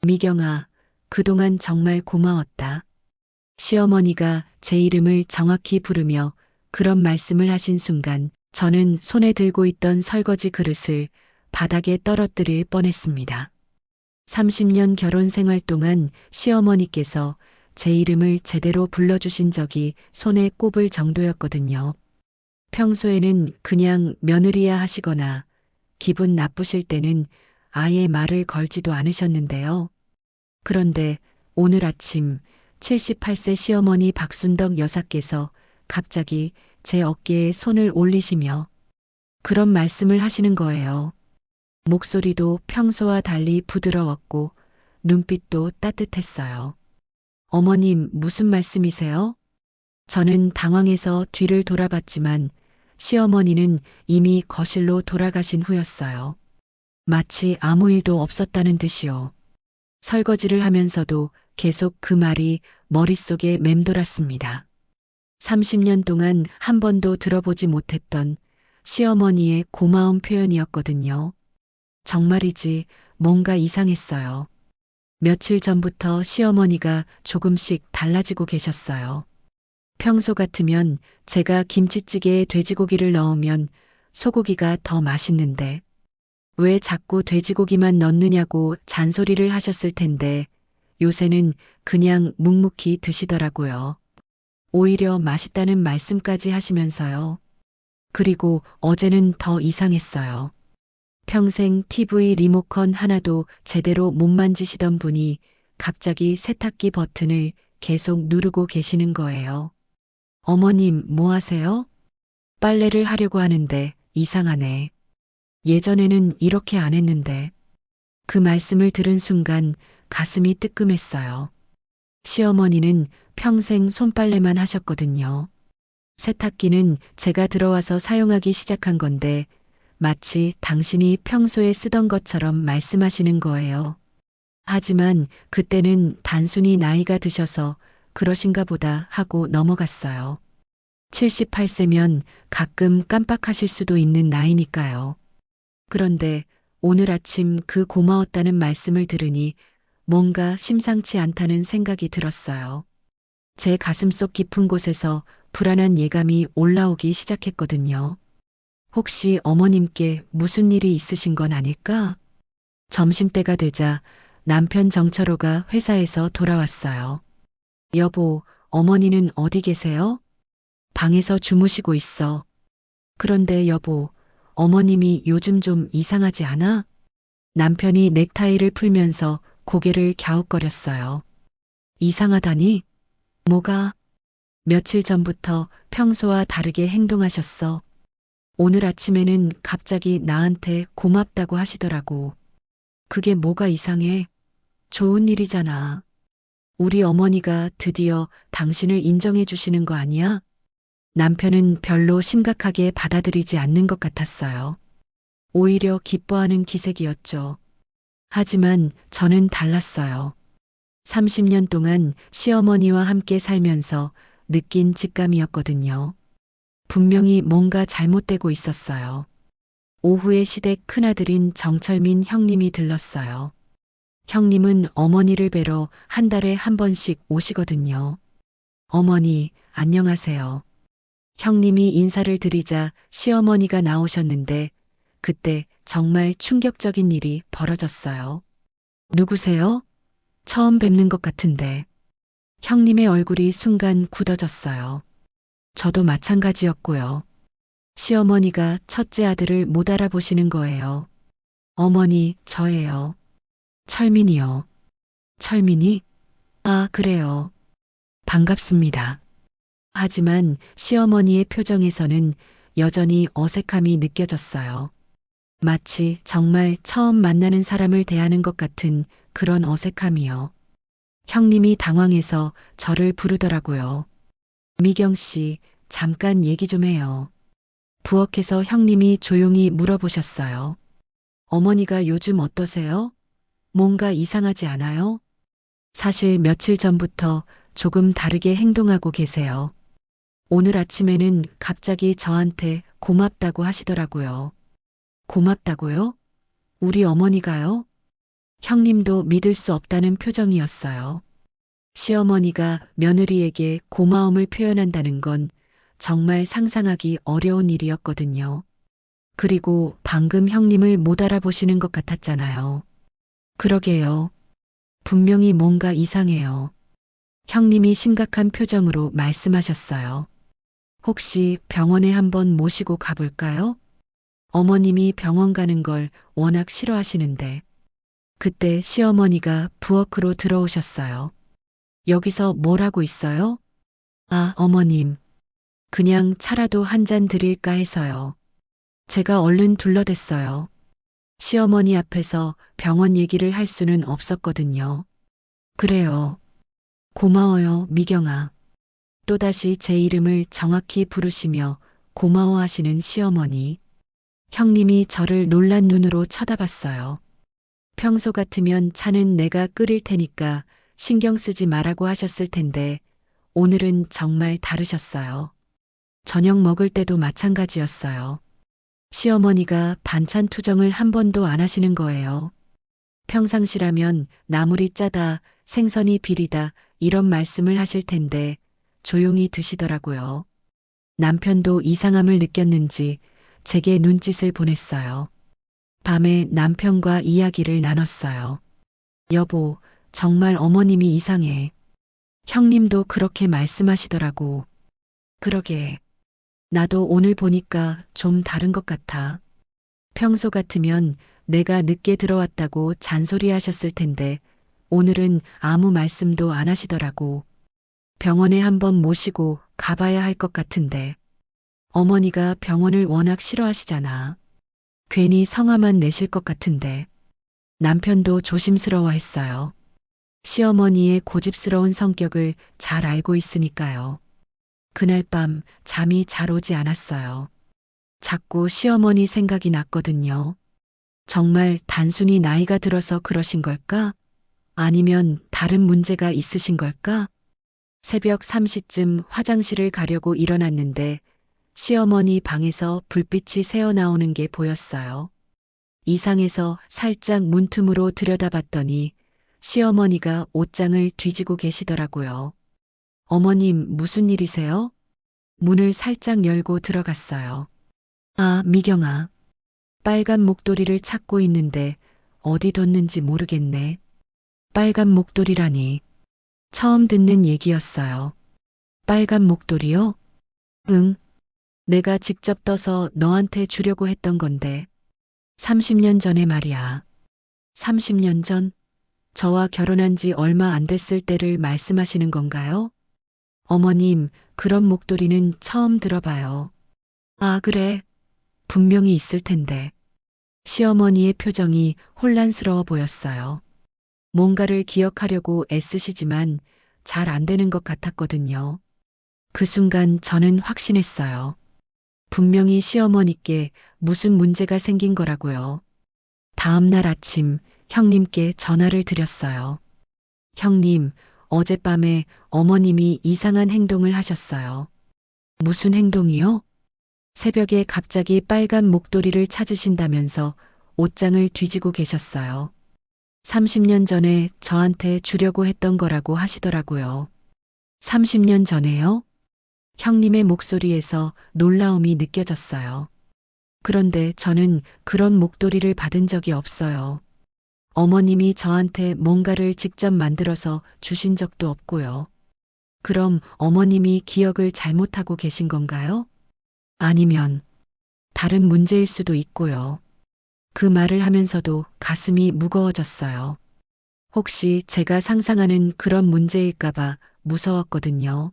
미경아, 그동안 정말 고마웠다. 시어머니가 제 이름을 정확히 부르며 그런 말씀을 하신 순간 저는 손에 들고 있던 설거지 그릇을 바닥에 떨어뜨릴 뻔했습니다. 30년 결혼 생활 동안 시어머니께서 제 이름을 제대로 불러주신 적이 손에 꼽을 정도였거든요. 평소에는 그냥 며느리야 하시거나 기분 나쁘실 때는 아예 말을 걸지도 않으셨는데요. 그런데 오늘 아침 78세 시어머니 박순덕 여사께서 갑자기 제 어깨에 손을 올리시며 그런 말씀을 하시는 거예요. 목소리도 평소와 달리 부드러웠고 눈빛도 따뜻했어요. 어머님, 무슨 말씀이세요? 저는 당황해서 뒤를 돌아봤지만 시어머니는 이미 거실로 돌아가신 후였어요. 마치 아무 일도 없었다는 듯이요. 설거지를 하면서도 계속 그 말이 머릿속에 맴돌았습니다. 30년 동안 한 번도 들어보지 못했던 시어머니의 고마운 표현이었거든요. 정말이지 뭔가 이상했어요. 며칠 전부터 시어머니가 조금씩 달라지고 계셨어요. 평소 같으면 제가 김치찌개에 돼지고기를 넣으면 소고기가 더 맛있는데 왜 자꾸 돼지고기만 넣느냐고 잔소리를 하셨을 텐데 요새는 그냥 묵묵히 드시더라고요. 오히려 맛있다는 말씀까지 하시면서요. 그리고 어제는 더 이상했어요. 평생 TV 리모컨 하나도 제대로 못 만지시던 분이 갑자기 세탁기 버튼을 계속 누르고 계시는 거예요. 어머님, 뭐 하세요? 빨래를 하려고 하는데 이상하네. 예전에는 이렇게 안 했는데. 그 말씀을 들은 순간 가슴이 뜨끔했어요. 시어머니는 평생 손빨래만 하셨거든요. 세탁기는 제가 들어와서 사용하기 시작한 건데 마치 당신이 평소에 쓰던 것처럼 말씀하시는 거예요. 하지만 그때는 단순히 나이가 드셔서 그러신가 보다 하고 넘어갔어요. 78세면 가끔 깜빡하실 수도 있는 나이니까요. 그런데 오늘 아침 그 고마웠다는 말씀을 들으니 뭔가 심상치 않다는 생각이 들었어요. 제 가슴속 깊은 곳에서 불안한 예감이 올라오기 시작했거든요. 혹시 어머님께 무슨 일이 있으신 건 아닐까? 점심때가 되자 남편 정철호가 회사에서 돌아왔어요. 여보, 어머니는 어디 계세요? 방에서 주무시고 있어. 그런데 여보, 어머님이 요즘 좀 이상하지 않아? 남편이 넥타이를 풀면서 고개를 갸웃거렸어요. 이상하다니? 뭐가? 며칠 전부터 평소와 다르게 행동하셨어. 오늘 아침에는 갑자기 나한테 고맙다고 하시더라고. 그게 뭐가 이상해? 좋은 일이잖아. 우리 어머니가 드디어 당신을 인정해 주시는 거 아니야? 남편은 별로 심각하게 받아들이지 않는 것 같았어요. 오히려 기뻐하는 기색이었죠. 하지만 저는 달랐어요. 30년 동안 시어머니와 함께 살면서 느낀 직감이었거든요. 분명히 뭔가 잘못되고 있었어요. 오후에 시댁 큰아들인 정철민 형님이 들렀어요. 형님은 어머니를 뵈러 한 달에 한 번씩 오시거든요. 어머니, 안녕하세요. 형님이 인사를 드리자 시어머니가 나오셨는데 그때 정말 충격적인 일이 벌어졌어요. 누구세요? 처음 뵙는 것 같은데. 형님의 얼굴이 순간 굳어졌어요. 저도 마찬가지였고요. 시어머니가 첫째 아들을 못 알아보시는 거예요. 어머니, 저예요. 철민이요. 철민이? 아, 그래요. 반갑습니다. 하지만 시어머니의 표정에서는 여전히 어색함이 느껴졌어요. 마치 정말 처음 만나는 사람을 대하는 것 같은 그런 어색함이요. 형님이 당황해서 저를 부르더라고요. 미경 씨, 잠깐 얘기 좀 해요. 부엌에서 형님이 조용히 물어보셨어요. 어머니가 요즘 어떠세요? 뭔가 이상하지 않아요? 사실 며칠 전부터 조금 다르게 행동하고 계세요. 오늘 아침에는 갑자기 저한테 고맙다고 하시더라고요. 고맙다고요? 우리 어머니가요? 형님도 믿을 수 없다는 표정이었어요. 시어머니가 며느리에게 고마움을 표현한다는 건 정말 상상하기 어려운 일이었거든요. 그리고 방금 형님을 못 알아보시는 것 같았잖아요. 그러게요. 분명히 뭔가 이상해요. 형님이 심각한 표정으로 말씀하셨어요. 혹시 병원에 한번 모시고 가볼까요? 어머님이 병원 가는 걸 워낙 싫어하시는데. 그때 시어머니가 부엌으로 들어오셨어요. 여기서 뭘 하고 있어요? 아, 어머님. 그냥 차라도 한 잔 드릴까 해서요. 제가 얼른 둘러댔어요. 시어머니 앞에서 병원 얘기를 할 수는 없었거든요. 그래요. 고마워요, 미경아. 또다시 제 이름을 정확히 부르시며 고마워하시는 시어머니. 형님이 저를 놀란 눈으로 쳐다봤어요. 평소 같으면 차는 내가 끓일 테니까 신경 쓰지 말라고 하셨을 텐데 오늘은 정말 다르셨어요. 저녁 먹을 때도 마찬가지였어요. 시어머니가 반찬 투정을 한 번도 안 하시는 거예요. 평상시라면 나물이 짜다, 생선이 비리다 이런 말씀을 하실 텐데 조용히 드시더라고요. 남편도 이상함을 느꼈는지 제게 눈짓을 보냈어요. 밤에 남편과 이야기를 나눴어요. 여보, 정말 어머님이 이상해. 형님도 그렇게 말씀하시더라고. 그러게. 나도 오늘 보니까 좀 다른 것 같아. 평소 같으면 내가 늦게 들어왔다고 잔소리 하셨을 텐데 오늘은 아무 말씀도 안 하시더라고. 병원에 한번 모시고 가봐야 할 것 같은데. 어머니가 병원을 워낙 싫어하시잖아. 괜히 성화만 내실 것 같은데. 남편도 조심스러워했어요. 시어머니의 고집스러운 성격을 잘 알고 있으니까요. 그날 밤 잠이 잘 오지 않았어요. 자꾸 시어머니 생각이 났거든요. 정말 단순히 나이가 들어서 그러신 걸까? 아니면 다른 문제가 있으신 걸까? 새벽 3시쯤 화장실을 가려고 일어났는데 시어머니 방에서 불빛이 새어나오는 게 보였어요. 이상해서 살짝 문틈으로 들여다봤더니 시어머니가 옷장을 뒤지고 계시더라고요. 어머님, 무슨 일이세요? 문을 살짝 열고 들어갔어요. 아, 미경아. 빨간 목도리를 찾고 있는데 어디 뒀는지 모르겠네. 빨간 목도리라니. 처음 듣는 얘기였어요. 빨간 목도리요? 응. 내가 직접 떠서 너한테 주려고 했던 건데. 30년 전에 말이야. 30년 전? 저와 결혼한 지 얼마 안 됐을 때를 말씀하시는 건가요? 어머님, 그런 목도리는 처음 들어봐요. 아, 그래. 분명히 있을 텐데. 시어머니의 표정이 혼란스러워 보였어요. 뭔가를 기억하려고 애쓰시지만 잘 안 되는 것 같았거든요. 그 순간 저는 확신했어요. 분명히 시어머니께 무슨 문제가 생긴 거라고요. 다음 날 아침 형님께 전화를 드렸어요. 형님, 어젯밤에 어머님이 이상한 행동을 하셨어요. 무슨 행동이요? 새벽에 갑자기 빨간 목도리를 찾으신다면서 옷장을 뒤지고 계셨어요. 30년 전에 저한테 주려고 했던 거라고 하시더라고요. 30년 전에요? 형님의 목소리에서 놀라움이 느껴졌어요. 그런데 저는 그런 목도리를 받은 적이 없어요. 어머님이 저한테 뭔가를 직접 만들어서 주신 적도 없고요. 그럼 어머님이 기억을 잘못하고 계신 건가요? 아니면 다른 문제일 수도 있고요. 그 말을 하면서도 가슴이 무거워졌어요. 혹시 제가 상상하는 그런 문제일까봐 무서웠거든요.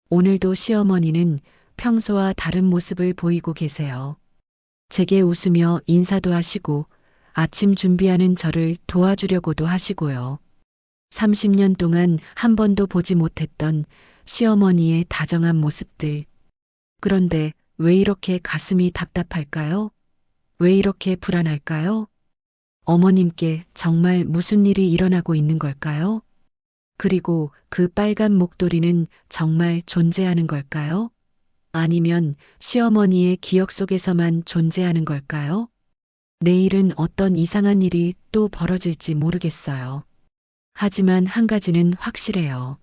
오늘도 시어머니는 평소와 다른 모습을 보이고 계세요. 제게 웃으며 인사도 하시고 아침 준비하는 저를 도와주려고도 하시고요. 30년 동안 한 번도 보지 못했던 시어머니의 다정한 모습들. 그런데 왜 이렇게 가슴이 답답할까요? 왜 이렇게 불안할까요? 어머님께 정말 무슨 일이 일어나고 있는 걸까요? 그리고 그 빨간 목도리는 정말 존재하는 걸까요? 아니면 시어머니의 기억 속에서만 존재하는 걸까요? 내일은 어떤 이상한 일이 또 벌어질지 모르겠어요. 하지만 한 가지는 확실해요.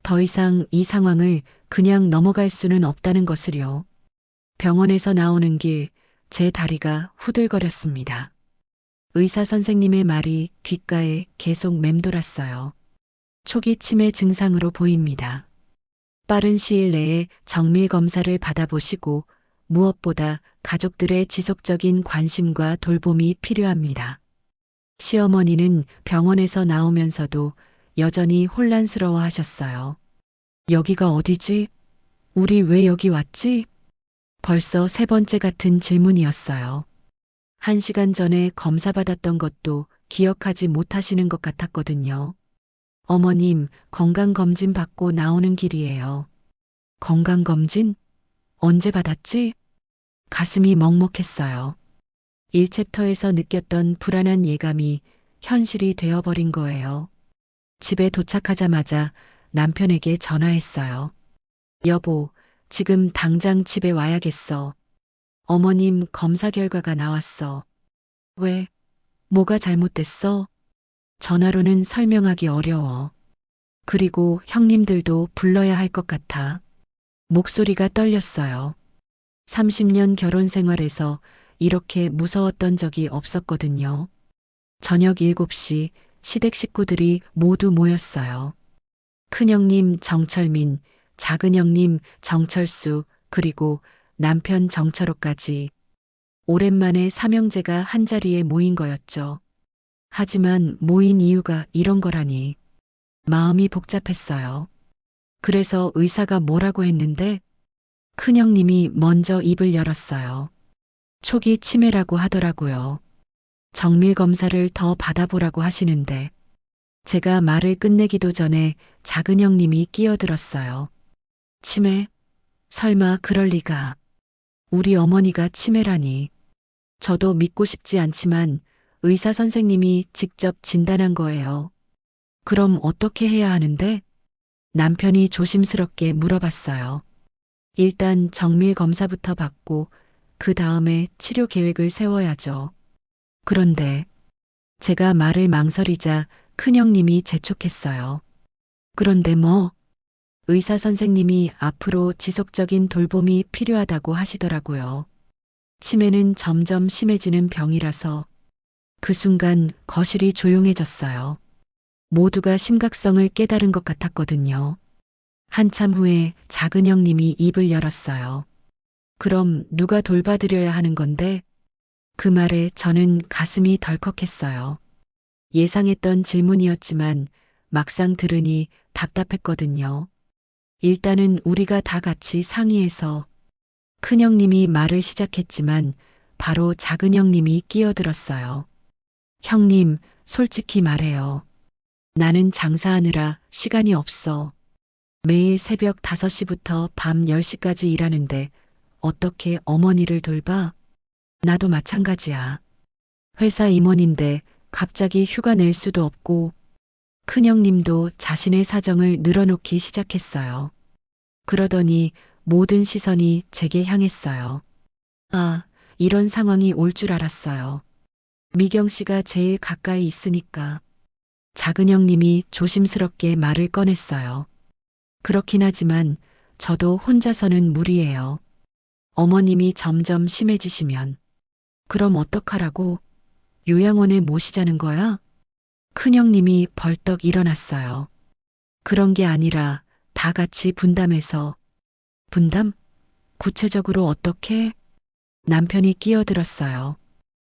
더 이상 이 상황을 그냥 넘어갈 수는 없다는 것을요. 병원에서 나오는 길, 제 다리가 후들거렸습니다. 의사 선생님의 말이 귓가에 계속 맴돌았어요. 초기 치매 증상으로 보입니다. 빠른 시일 내에 정밀 검사를 받아보시고 무엇보다 가족들의 지속적인 관심과 돌봄이 필요합니다. 시어머니는 병원에서 나오면서도 여전히 혼란스러워 하셨어요. 여기가 어디지? 우리 왜 여기 왔지? 벌써 세 번째 같은 질문이었어요. 1시간 전에 검사받았던 것도 기억하지 못하시는 것 같았거든요. 어머님, 건강검진 받고 나오는 길이에요. 건강검진? 언제 받았지? 가슴이 먹먹했어요. 1챕터에서 느꼈던 불안한 예감이 현실이 되어버린 거예요. 집에 도착하자마자 남편에게 전화했어요. 여보, 지금 당장 집에 와야겠어. 어머님 검사 결과가 나왔어. 왜? 뭐가 잘못됐어? 전화로는 설명하기 어려워. 그리고 형님들도 불러야 할 것 같아. 목소리가 떨렸어요. 30년 결혼 생활에서 이렇게 무서웠던 적이 없었거든요. 저녁 7시 시댁 식구들이 모두 모였어요. 큰형님 정철민, 작은형님 정철수, 그리고 남편 정철호까지. 오랜만에 삼형제가 한자리에 모인 거였죠. 하지만 모인 이유가 이런 거라니. 마음이 복잡했어요. 그래서 의사가 뭐라고 했는데 큰형님이 먼저 입을 열었어요. 초기 치매라고 하더라고요. 정밀 검사를 더 받아보라고 하시는데 제가 말을 끝내기도 전에 작은형님이 끼어들었어요. 치매? 설마 그럴 리가. 우리 어머니가 치매라니. 저도 믿고 싶지 않지만 의사 선생님이 직접 진단한 거예요. 그럼 어떻게 해야 하는데? 남편이 조심스럽게 물어봤어요. 일단 정밀 검사부터 받고 그 다음에 치료 계획을 세워야죠. 그런데 제가 말을 망설이자 큰형님이 재촉했어요. 그런데 뭐? 의사 선생님이 앞으로 지속적인 돌봄이 필요하다고 하시더라고요. 치매는 점점 심해지는 병이라서 그 순간 거실이 조용해졌어요. 모두가 심각성을 깨달은 것 같았거든요. 한참 후에 작은 형님이 입을 열었어요. 그럼 누가 돌봐드려야 하는 건데? 그 말에 저는 가슴이 덜컥했어요. 예상했던 질문이었지만 막상 들으니 답답했거든요. 일단은 우리가 다 같이 상의해서. 큰형님이 말을 시작했지만 바로 작은형님이 끼어들었어요. 형님, 솔직히 말해요. 나는 장사하느라 시간이 없어. 매일 새벽 5시부터 밤 10시까지 일하는데 어떻게 어머니를 돌봐? 나도 마찬가지야. 회사 임원인데 갑자기 휴가 낼 수도 없고. 큰형님도 자신의 사정을 늘어놓기 시작했어요. 그러더니 모든 시선이 제게 향했어요. 아, 이런 상황이 올 줄 알았어요. 미경 씨가 제일 가까이 있으니까. 작은 형님이 조심스럽게 말을 꺼냈어요. 그렇긴 하지만 저도 혼자서는 무리예요. 어머님이 점점 심해지시면. 그럼 어떡하라고? 요양원에 모시자는 거야? 큰형님이 벌떡 일어났어요. 그런 게 아니라 다 같이 분담해서. 분담? 구체적으로 어떻게? 남편이 끼어들었어요.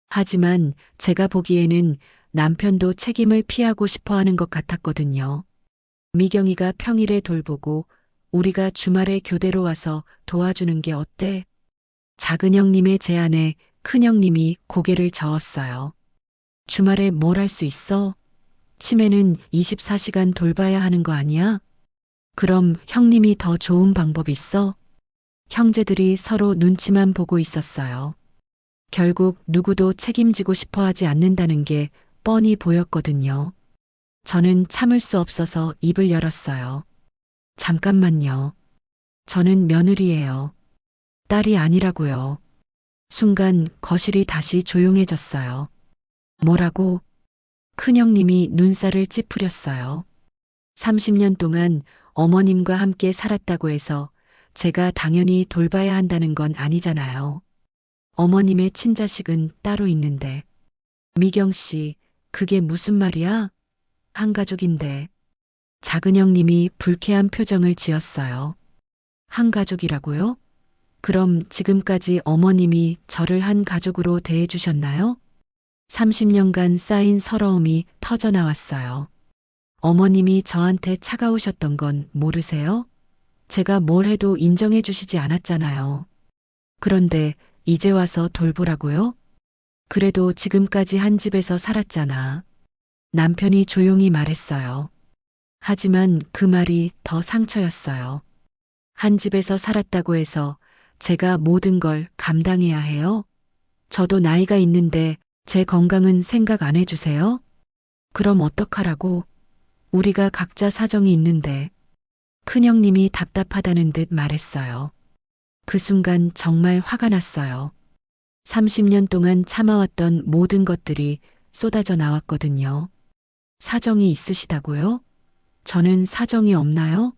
하지만 제가 보기에는 남편도 책임을 피하고 싶어 하는 것 같았거든요. 미경이가 평일에 돌보고 우리가 주말에 교대로 와서 도와주는 게 어때? 작은 형님의 제안에 큰 형님이 고개를 저었어요. 주말에 뭘 할 수 있어? 치매는 24시간 돌봐야 하는 거 아니야? 그럼 형님이 더 좋은 방법 있어? 형제들이 서로 눈치만 보고 있었어요. 결국 누구도 책임지고 싶어 하지 않는다는 게 뻔히 보였거든요. 저는 참을 수 없어서 입을 열었어요. 잠깐만요. 저는 며느리예요. 딸이 아니라고요. 순간 거실이 다시 조용해졌어요. 뭐라고? 큰형님이 눈살을 찌푸렸어요. 30년 동안 어머님과 함께 살았다고 해서 제가 당연히 돌봐야 한다는 건 아니잖아요. 어머님의 친자식은 따로 있는데. 미경 씨, 그게 무슨 말이야? 한 가족인데. 작은 형님이 불쾌한 표정을 지었어요. 한 가족이라고요? 그럼 지금까지 어머님이 저를 한 가족으로 대해주셨나요? 30년간 쌓인 서러움이 터져나왔어요. 어머님이 저한테 차가우셨던 건 모르세요? 제가 뭘 해도 인정해 주시지 않았잖아요. 그런데 이제 와서 돌보라고요? 그래도 지금까지 한 집에서 살았잖아. 남편이 조용히 말했어요. 하지만 그 말이 더 상처였어요. 한 집에서 살았다고 해서 제가 모든 걸 감당해야 해요? 저도 나이가 있는데 제 건강은 생각 안 해주세요? 그럼 어떡하라고? 우리가 각자 사정이 있는데. 큰형님이 답답하다는 듯 말했어요. 그 순간 정말 화가 났어요. 30년 동안 참아왔던 모든 것들이 쏟아져 나왔거든요. 사정이 있으시다고요? 저는 사정이 없나요?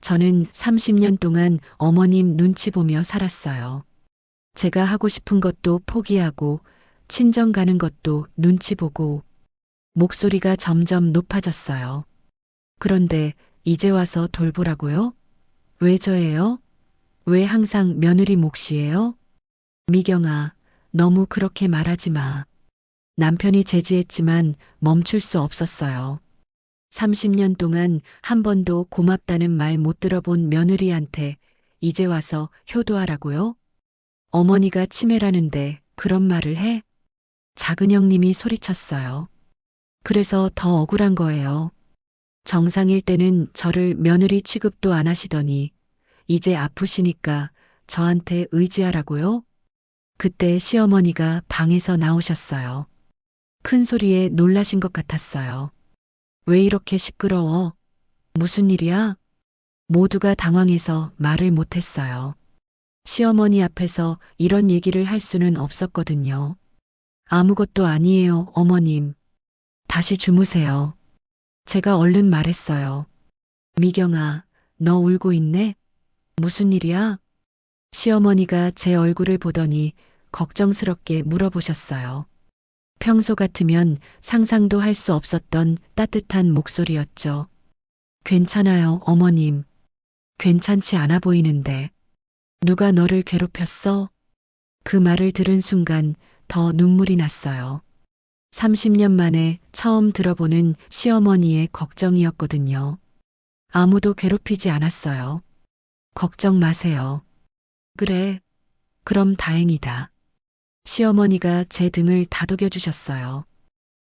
저는 30년 동안 어머님 눈치 보며 살았어요. 제가 하고 싶은 것도 포기하고 친정 가는 것도 눈치 보고. 목소리가 점점 높아졌어요. 그런데 이제 와서 돌보라고요? 왜 저예요? 왜 항상 며느리 몫이에요? 미경아, 너무 그렇게 말하지 마. 남편이 제지했지만 멈출 수 없었어요. 30년 동안 한 번도 고맙다는 말 못 들어본 며느리한테 이제 와서 효도하라고요? 어머니가 치매라는데 그런 말을 해? 작은 형님이 소리쳤어요. 그래서 더 억울한 거예요. 정상일 때는 저를 며느리 취급도 안 하시더니 이제 아프시니까 저한테 의지하라고요? 그때 시어머니가 방에서 나오셨어요. 큰 소리에 놀라신 것 같았어요. 왜 이렇게 시끄러워? 무슨 일이야? 모두가 당황해서 말을 못했어요. 시어머니 앞에서 이런 얘기를 할 수는 없었거든요. 아무것도 아니에요, 어머님. 다시 주무세요. 제가 얼른 말했어요. 미경아, 너 울고 있네? 무슨 일이야? 시어머니가 제 얼굴을 보더니 걱정스럽게 물어보셨어요. 평소 같으면 상상도 할 수 없었던 따뜻한 목소리였죠. 괜찮아요, 어머님. 괜찮지 않아 보이는데. 누가 너를 괴롭혔어? 그 말을 들은 순간 더 눈물이 났어요. 30년 만에 처음 들어보는 시어머니의 걱정이었거든요. 아무도 괴롭히지 않았어요. 걱정 마세요. 그래, 그럼 다행이다. 시어머니가 제 등을 다독여 주셨어요.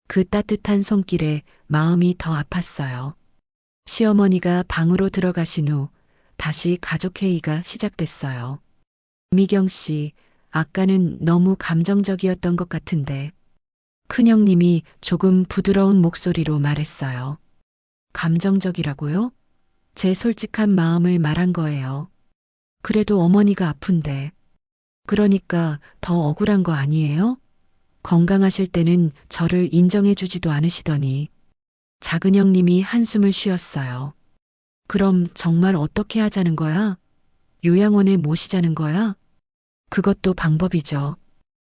그 따뜻한 손길에 마음이 더 아팠어요. 시어머니가 방으로 들어가신 후 다시 가족회의가 시작됐어요. 미경 씨, 아까는 너무 감정적이었던 것 같은데. 큰형님이 조금 부드러운 목소리로 말했어요. 감정적이라고요? 제 솔직한 마음을 말한 거예요. 그래도 어머니가 아픈데. 그러니까 더 억울한 거 아니에요? 건강하실 때는 저를 인정해 주지도 않으시더니. 작은 형님이 한숨을 쉬었어요. 그럼 정말 어떻게 하자는 거야? 요양원에 모시자는 거야? 그것도 방법이죠.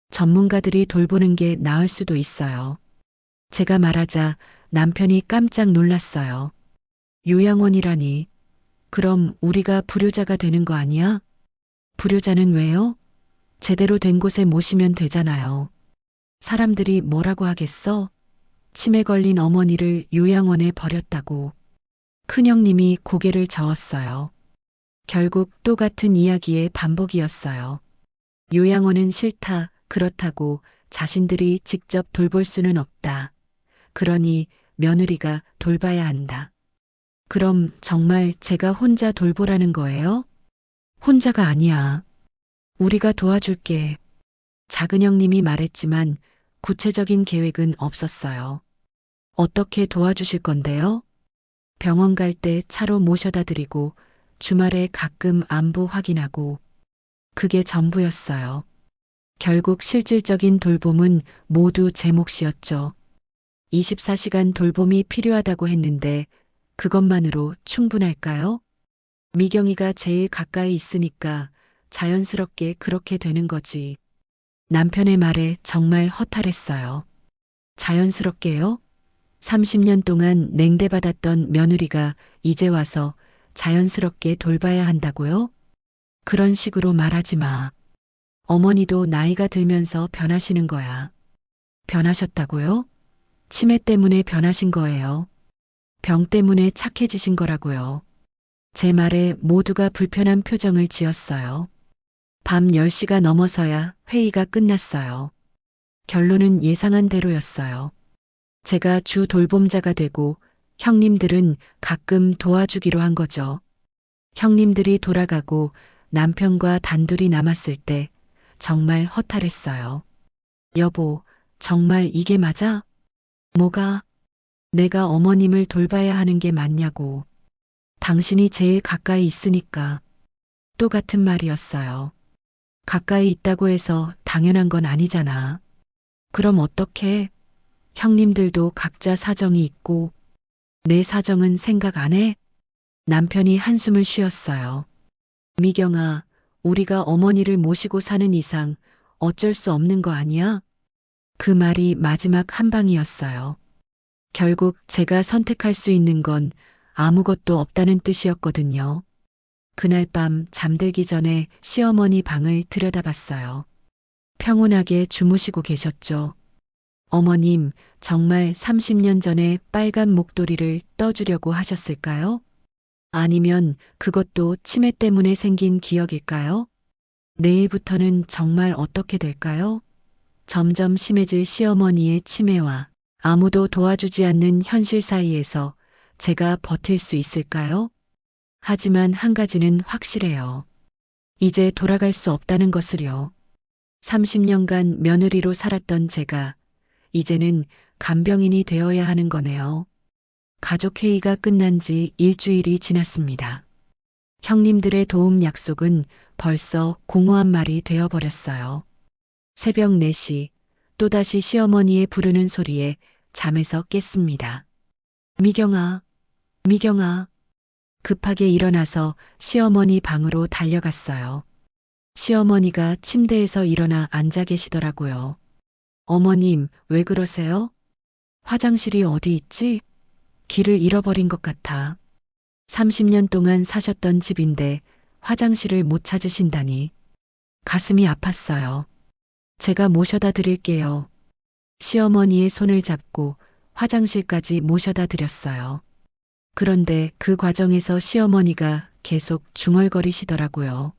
전문가들이 돌보는 게 나을 수도 있어요. 제가 말하자 남편이 깜짝 놀랐어요. 요양원이라니. 그럼 우리가 불효자가 되는 거 아니야? 불효자는 왜요? 제대로 된 곳에 모시면 되잖아요. 사람들이 뭐라고 하겠어? 치매 걸린 어머니를 요양원에 버렸다고. 큰형님이 고개를 저었어요. 결국 똑같은 이야기의 반복이었어요. 요양원은 싫다, 그렇다고 자신들이 직접 돌볼 수는 없다. 그러니 며느리가 돌봐야 한다. 그럼 정말 제가 혼자 돌보라는 거예요? 혼자가 아니야. 우리가 도와줄게. 작은 형님이 말했지만 구체적인 계획은 없었어요. 어떻게 도와주실 건데요? 병원 갈 때 차로 모셔다 드리고 주말에 가끔 안부 확인하고. 그게 전부였어요. 결국 실질적인 돌봄은 모두 제 몫이었죠. 24시간 돌봄이 필요하다고 했는데 그것만으로 충분할까요? 미경이가 제일 가까이 있으니까 자연스럽게 그렇게 되는 거지. 남편의 말에 정말 허탈했어요. 자연스럽게요? 30년 동안 냉대받았던 며느리가 이제 와서 자연스럽게 돌봐야 한다고요? 그런 식으로 말하지 마. 어머니도 나이가 들면서 변하시는 거야. 변하셨다고요? 치매 때문에 변하신 거예요. 병 때문에 착해지신 거라고요. 제 말에 모두가 불편한 표정을 지었어요. 밤 10시가 넘어서야 회의가 끝났어요. 결론은 예상한 대로였어요. 제가 주 돌봄자가 되고 형님들은 가끔 도와주기로 한 거죠. 형님들이 돌아가고 남편과 단둘이 남았을 때 정말 허탈했어요. 여보, 정말 이게 맞아? 뭐가? 내가 어머님을 돌봐야 하는 게 맞냐고. 당신이 제일 가까이 있으니까. 또 같은 말이었어요. 가까이 있다고 해서 당연한 건 아니잖아. 그럼 어떡해? 형님들도 각자 사정이 있고 내 사정은 생각 안 해? 남편이 한숨을 쉬었어요. 미경아, 우리가 어머니를 모시고 사는 이상 어쩔 수 없는 거 아니야? 그 말이 마지막 한 방이었어요. 결국 제가 선택할 수 있는 건 아무것도 없다는 뜻이었거든요. 그날 밤 잠들기 전에 시어머니 방을 들여다봤어요. 평온하게 주무시고 계셨죠. 어머님, 정말 30년 전에 빨간 목도리를 떠주려고 하셨을까요? 아니면 그것도 치매 때문에 생긴 기억일까요? 내일부터는 정말 어떻게 될까요? 점점 심해질 시어머니의 치매와 아무도 도와주지 않는 현실 사이에서 제가 버틸 수 있을까요? 하지만 한 가지는 확실해요. 이제 돌아갈 수 없다는 것을요. 30년간 며느리로 살았던 제가 이제는 간병인이 되어야 하는 거네요. 가족회의가 끝난 지 일주일이 지났습니다. 형님들의 도움 약속은 벌써 공허한 말이 되어버렸어요. 새벽 4시 또다시 시어머니의 부르는 소리에 잠에서 깼습니다. 미경아, 미경아. 급하게 일어나서 시어머니 방으로 달려갔어요. 시어머니가 침대에서 일어나 앉아 계시더라고요. 어머님, 왜 그러세요? 화장실이 어디 있지? 길을 잃어버린 것 같아. 30년 동안 사셨던 집인데 화장실을 못 찾으신다니. 가슴이 아팠어요. 제가 모셔다 드릴게요. 시어머니의 손을 잡고 화장실까지 모셔다 드렸어요. 그런데 그 과정에서 시어머니가 계속 중얼거리시더라고요.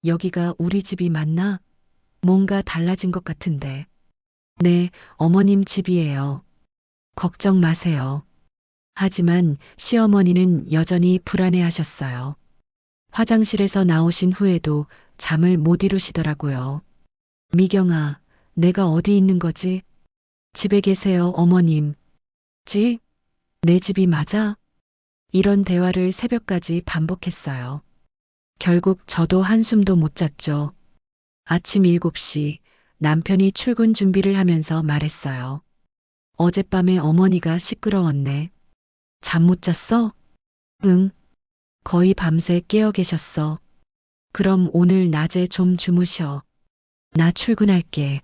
여기가 우리 집이 맞나? 뭔가 달라진 것 같은데. 네, 어머님 집이에요. 걱정 마세요. 하지만 시어머니는 여전히 불안해하셨어요. 화장실에서 나오신 후에도 잠을 못 이루시더라고요. 미경아, 내가 어디 있는 거지? 집에 계세요, 어머님. 집? 내 집이 맞아? 이런 대화를 새벽까지 반복했어요. 결국 저도 한숨도 못 잤죠. 아침 7시 남편이 출근 준비를 하면서 말했어요. 어젯밤에 어머니가 시끄러웠네. 잠 못 잤어? 응. 거의 밤새 깨어 계셨어. 그럼 오늘 낮에 좀 주무셔. 나 출근할게.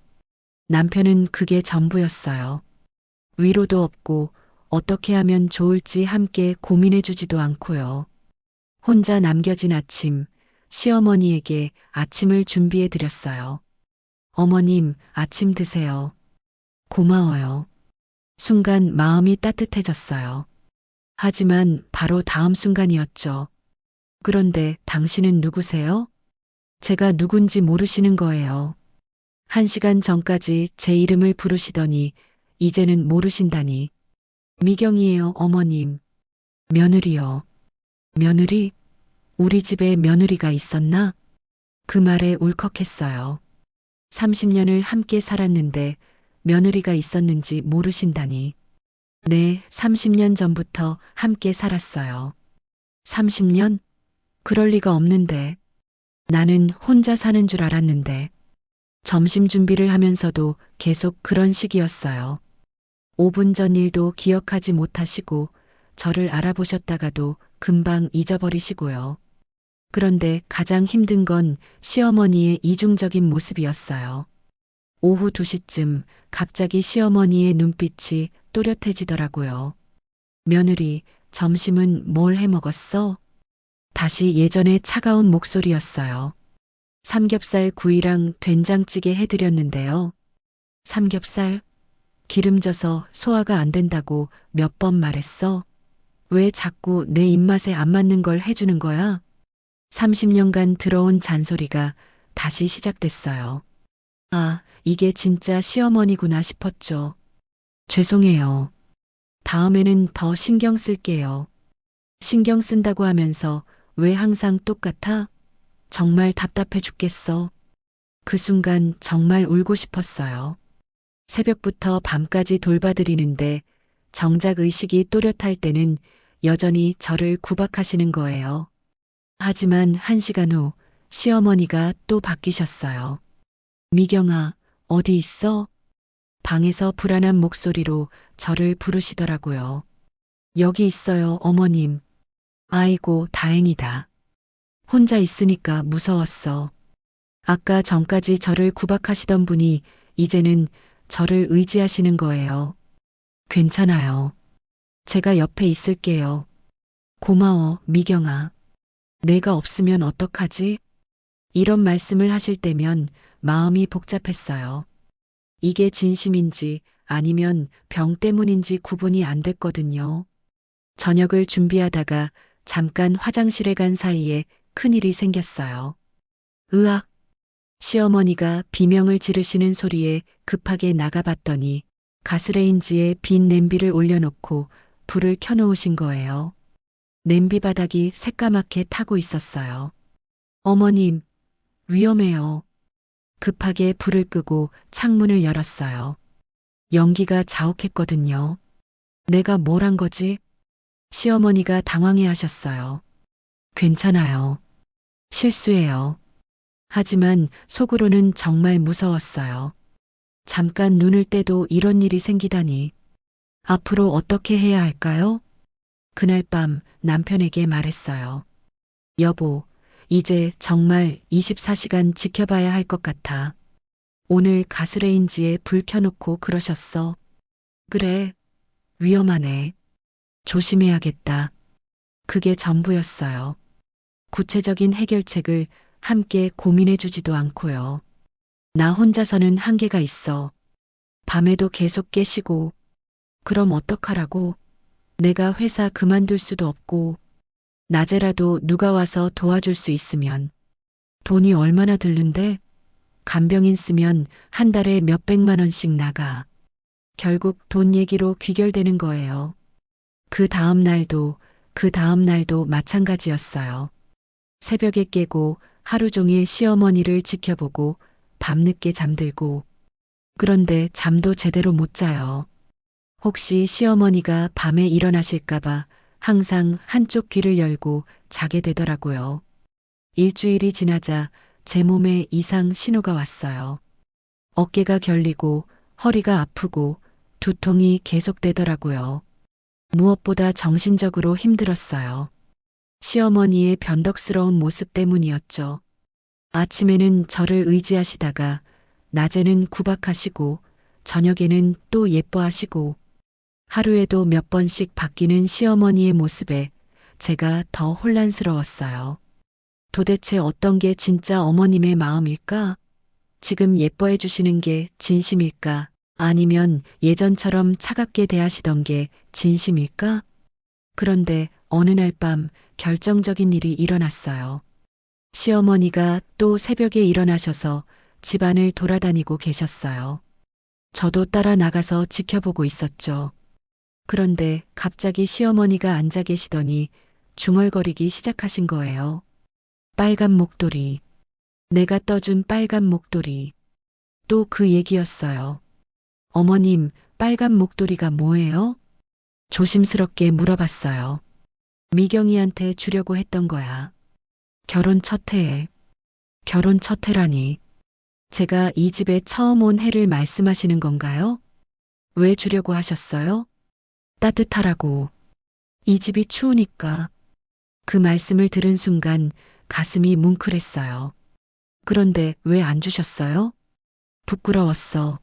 남편은 그게 전부였어요. 위로도 없고 어떻게 하면 좋을지 함께 고민해 주지도 않고요. 혼자 남겨진 아침, 시어머니에게 아침을 준비해 드렸어요. 어머님, 아침 드세요. 고마워요. 순간 마음이 따뜻해졌어요. 하지만 바로 다음 순간이었죠. 그런데 당신은 누구세요? 제가 누군지 모르시는 거예요. 1시간 전까지 제 이름을 부르시더니 이제는 모르신다니. 미경이에요, 어머님. 며느리요. 며느리? 우리 집에 며느리가 있었나? 그 말에 울컥했어요. 30년을 함께 살았는데 며느리가 있었는지 모르신다니. 네, 30년 전부터 함께 살았어요. 30년? 그럴 리가 없는데. 나는 혼자 사는 줄 알았는데. 점심 준비를 하면서도 계속 그런 식이었어요. 5분 전 일도 기억하지 못하시고 저를 알아보셨다가도 금방 잊어버리시고요. 그런데 가장 힘든 건 시어머니의 이중적인 모습이었어요. 오후 2시쯤 갑자기 시어머니의 눈빛이 또렷해지더라고요. 며느리, 점심은 뭘 해 먹었어? 다시 예전의 차가운 목소리였어요. 삼겹살 구이랑 된장찌개 해드렸는데요. 삼겹살? 기름져서 소화가 안 된다고 몇 번 말했어? 왜 자꾸 내 입맛에 안 맞는 걸 해주는 거야? 30년간 들어온 잔소리가 다시 시작됐어요. 아, 이게 진짜 시어머니구나 싶었죠. 죄송해요. 다음에는 더 신경 쓸게요. 신경 쓴다고 하면서 왜 항상 똑같아? 정말 답답해 죽겠어. 그 순간 정말 울고 싶었어요. 새벽부터 밤까지 돌봐드리는데 정작 의식이 또렷할 때는 여전히 저를 구박하시는 거예요. 하지만 1시간 후 시어머니가 또 바뀌셨어요. 미경아, 어디 있어? 방에서 불안한 목소리로 저를 부르시더라고요. 여기 있어요, 어머님. 아이고, 다행이다. 혼자 있으니까 무서웠어. 아까 전까지 저를 구박하시던 분이 이제는 저를 의지하시는 거예요. 괜찮아요. 제가 옆에 있을게요. 고마워, 미경아. 내가 없으면 어떡하지? 이런 말씀을 하실 때면 마음이 복잡했어요. 이게 진심인지 아니면 병 때문인지 구분이 안 됐거든요. 저녁을 준비하다가 잠깐 화장실에 간 사이에 큰일이 생겼어요. 으악! 시어머니가 비명을 지르시는 소리에 급하게 나가봤더니 가스레인지에 빈 냄비를 올려놓고 불을 켜놓으신 거예요. 냄비 바닥이 새까맣게 타고 있었어요. 어머님, 위험해요. 급하게 불을 끄고 창문을 열었어요. 연기가 자욱했거든요. 내가 뭘 한 거지? 시어머니가 당황해 하셨어요. 괜찮아요. 실수해요. 하지만 속으로는 정말 무서웠어요. 잠깐 눈을 떼도 이런 일이 생기다니. 앞으로 어떻게 해야 할까요? 그날 밤 남편에게 말했어요. 여보, 이제 정말 24시간 지켜봐야 할 것 같아. 오늘 가스레인지에 불 켜놓고 그러셨어. 그래, 위험하네. 조심해야겠다. 그게 전부였어요. 구체적인 해결책을 함께 고민해주지도 않고요. 나 혼자서는 한계가 있어. 밤에도 계속 깨시고, 그럼 어떡하라고? 내가 회사 그만둘 수도 없고, 낮에라도 누가 와서 도와줄 수 있으면. 돈이 얼마나 들는데? 간병인 쓰면 한 달에 몇백만 원씩 나가. 결국 돈 얘기로 귀결되는 거예요. 그 다음 날도 마찬가지였어요. 새벽에 깨고 하루 종일 시어머니를 지켜보고 밤늦게 잠들고, 그런데 잠도 제대로 못 자요. 혹시 시어머니가 밤에 일어나실까봐 항상 한쪽 귀를 열고 자게 되더라고요. 일주일이 지나자 제 몸에 이상 신호가 왔어요. 어깨가 결리고 허리가 아프고 두통이 계속되더라고요. 무엇보다 정신적으로 힘들었어요. 시어머니의 변덕스러운 모습 때문이었죠. 아침에는 저를 의지하시다가 낮에는 구박하시고 저녁에는 또 예뻐하시고 하루에도 몇 번씩 바뀌는 시어머니의 모습에 제가 더 혼란스러웠어요. 도대체 어떤 게 진짜 어머님의 마음일까? 지금 예뻐해 주시는 게 진심일까? 아니면 예전처럼 차갑게 대하시던 게 진심일까? 그런데 어느 날 밤 결정적인 일이 일어났어요. 시어머니가 또 새벽에 일어나셔서 집안을 돌아다니고 계셨어요. 저도 따라 나가서 지켜보고 있었죠. 그런데 갑자기 시어머니가 앉아 계시더니 중얼거리기 시작하신 거예요. 빨간 목도리. 내가 떠준 빨간 목도리. 또 그 얘기였어요. 어머님, 빨간 목도리가 뭐예요? 조심스럽게 물어봤어요. 미경이한테 주려고 했던 거야. 결혼 첫 해에. 결혼 첫 해라니. 제가 이 집에 처음 온 해를 말씀하시는 건가요? 왜 주려고 하셨어요? 따뜻하라고. 이 집이 추우니까. 그 말씀을 들은 순간 가슴이 뭉클했어요. 그런데 왜 안 주셨어요? 부끄러웠어.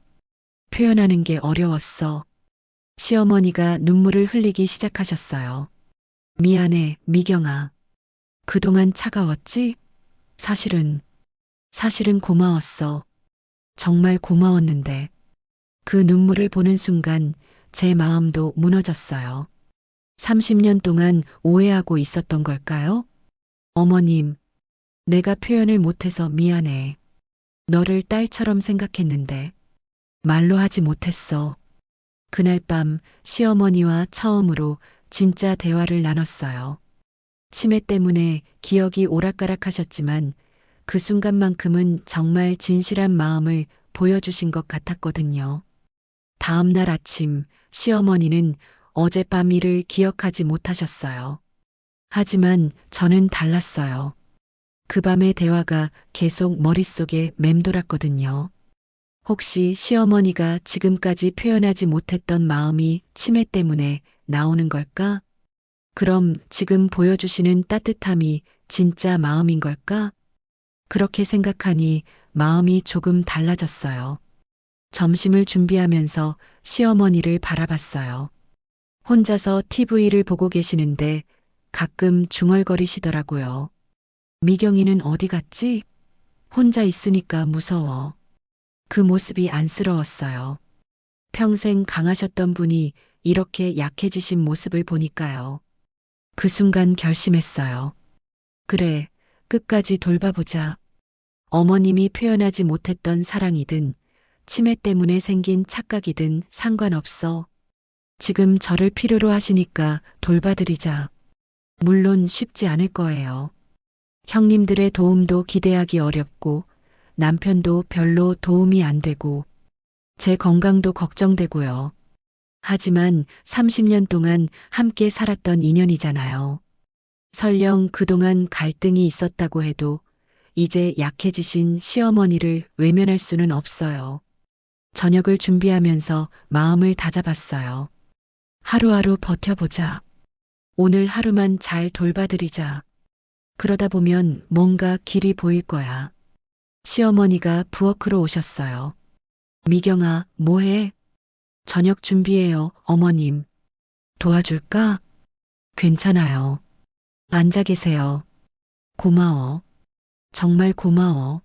표현하는 게 어려웠어. 시어머니가 눈물을 흘리기 시작하셨어요. 미안해, 미경아. 그동안 차가웠지? 사실은 고마웠어. 정말 고마웠는데. 그 눈물을 보는 순간 제 마음도 무너졌어요. 30년 동안 오해하고 있었던 걸까요? 어머님, 내가 표현을 못해서 미안해. 너를 딸처럼 생각했는데 말로 하지 못했어. 그날 밤 시어머니와 처음으로 진짜 대화를 나눴어요. 치매 때문에 기억이 오락가락하셨지만 그 순간만큼은 정말 진실한 마음을 보여주신 것 같았거든요. 다음 날 아침 시어머니는 어젯밤 일을 기억하지 못하셨어요. 하지만 저는 달랐어요. 그 밤의 대화가 계속 머릿속에 맴돌았거든요. 혹시 시어머니가 지금까지 표현하지 못했던 마음이 치매 때문에 나오는 걸까? 그럼 지금 보여주시는 따뜻함이 진짜 마음인 걸까? 그렇게 생각하니 마음이 조금 달라졌어요. 점심을 준비하면서 시어머니를 바라봤어요. 혼자서 TV를 보고 계시는데 가끔 중얼거리시더라고요. 미경이는 어디 갔지? 혼자 있으니까 무서워. 그 모습이 안쓰러웠어요. 평생 강하셨던 분이 이렇게 약해지신 모습을 보니까요. 그 순간 결심했어요. 그래, 끝까지 돌봐보자. 어머님이 표현하지 못했던 사랑이든 치매 때문에 생긴 착각이든 상관없어. 지금 저를 필요로 하시니까 돌봐드리자. 물론 쉽지 않을 거예요. 형님들의 도움도 기대하기 어렵고 남편도 별로 도움이 안 되고 제 건강도 걱정되고요. 하지만 30년 동안 함께 살았던 인연이잖아요. 설령 그동안 갈등이 있었다고 해도 이제 약해지신 시어머니를 외면할 수는 없어요. 저녁을 준비하면서 마음을 다잡았어요. 하루하루 버텨보자. 오늘 하루만 잘 돌봐드리자. 그러다 보면 뭔가 길이 보일 거야. 시어머니가 부엌으로 오셨어요. 미경아, 뭐해? 저녁 준비해요, 어머님. 도와줄까? 괜찮아요. 앉아 계세요. 고마워. 정말 고마워.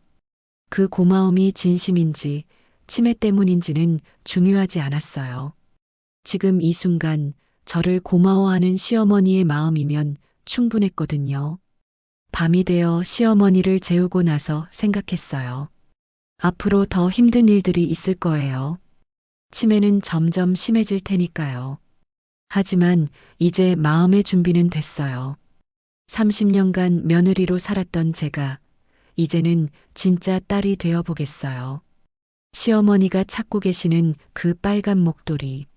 그 고마움이 진심인지 치매 때문인지는 중요하지 않았어요. 지금 이 순간 저를 고마워하는 시어머니의 마음이면 충분했거든요. 밤이 되어 시어머니를 재우고 나서 생각했어요. 앞으로 더 힘든 일들이 있을 거예요. 치매는 점점 심해질 테니까요. 하지만 이제 마음의 준비는 됐어요. 30년간 며느리로 살았던 제가 이제는 진짜 딸이 되어 보겠어요. 시어머니가 찾고 계시는 그 빨간 목도리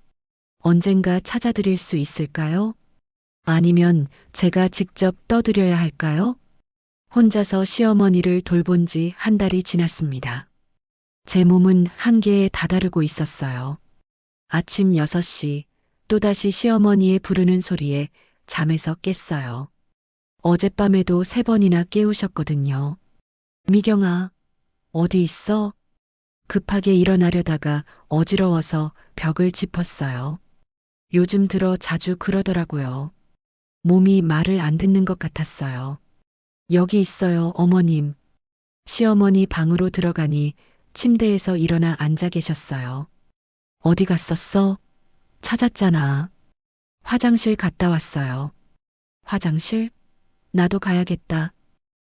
언젠가 찾아드릴 수 있을까요? 아니면 제가 직접 떠드려야 할까요? 혼자서 시어머니를 돌본 지 한 달이 지났습니다. 제 몸은 한계에 다다르고 있었어요. 아침 6시 또다시 시어머니의 부르는 소리에 잠에서 깼어요. 어젯밤에도 3번이나 깨우셨거든요. 미경아, 어디 있어? 급하게 일어나려다가 어지러워서 벽을 짚었어요. 요즘 들어 자주 그러더라고요. 몸이 말을 안 듣는 것 같았어요. 여기 있어요, 어머님. 시어머니 방으로 들어가니 침대에서 일어나 앉아 계셨어요. 어디 갔었어? 찾았잖아. 화장실 갔다 왔어요. 화장실? 나도 가야겠다.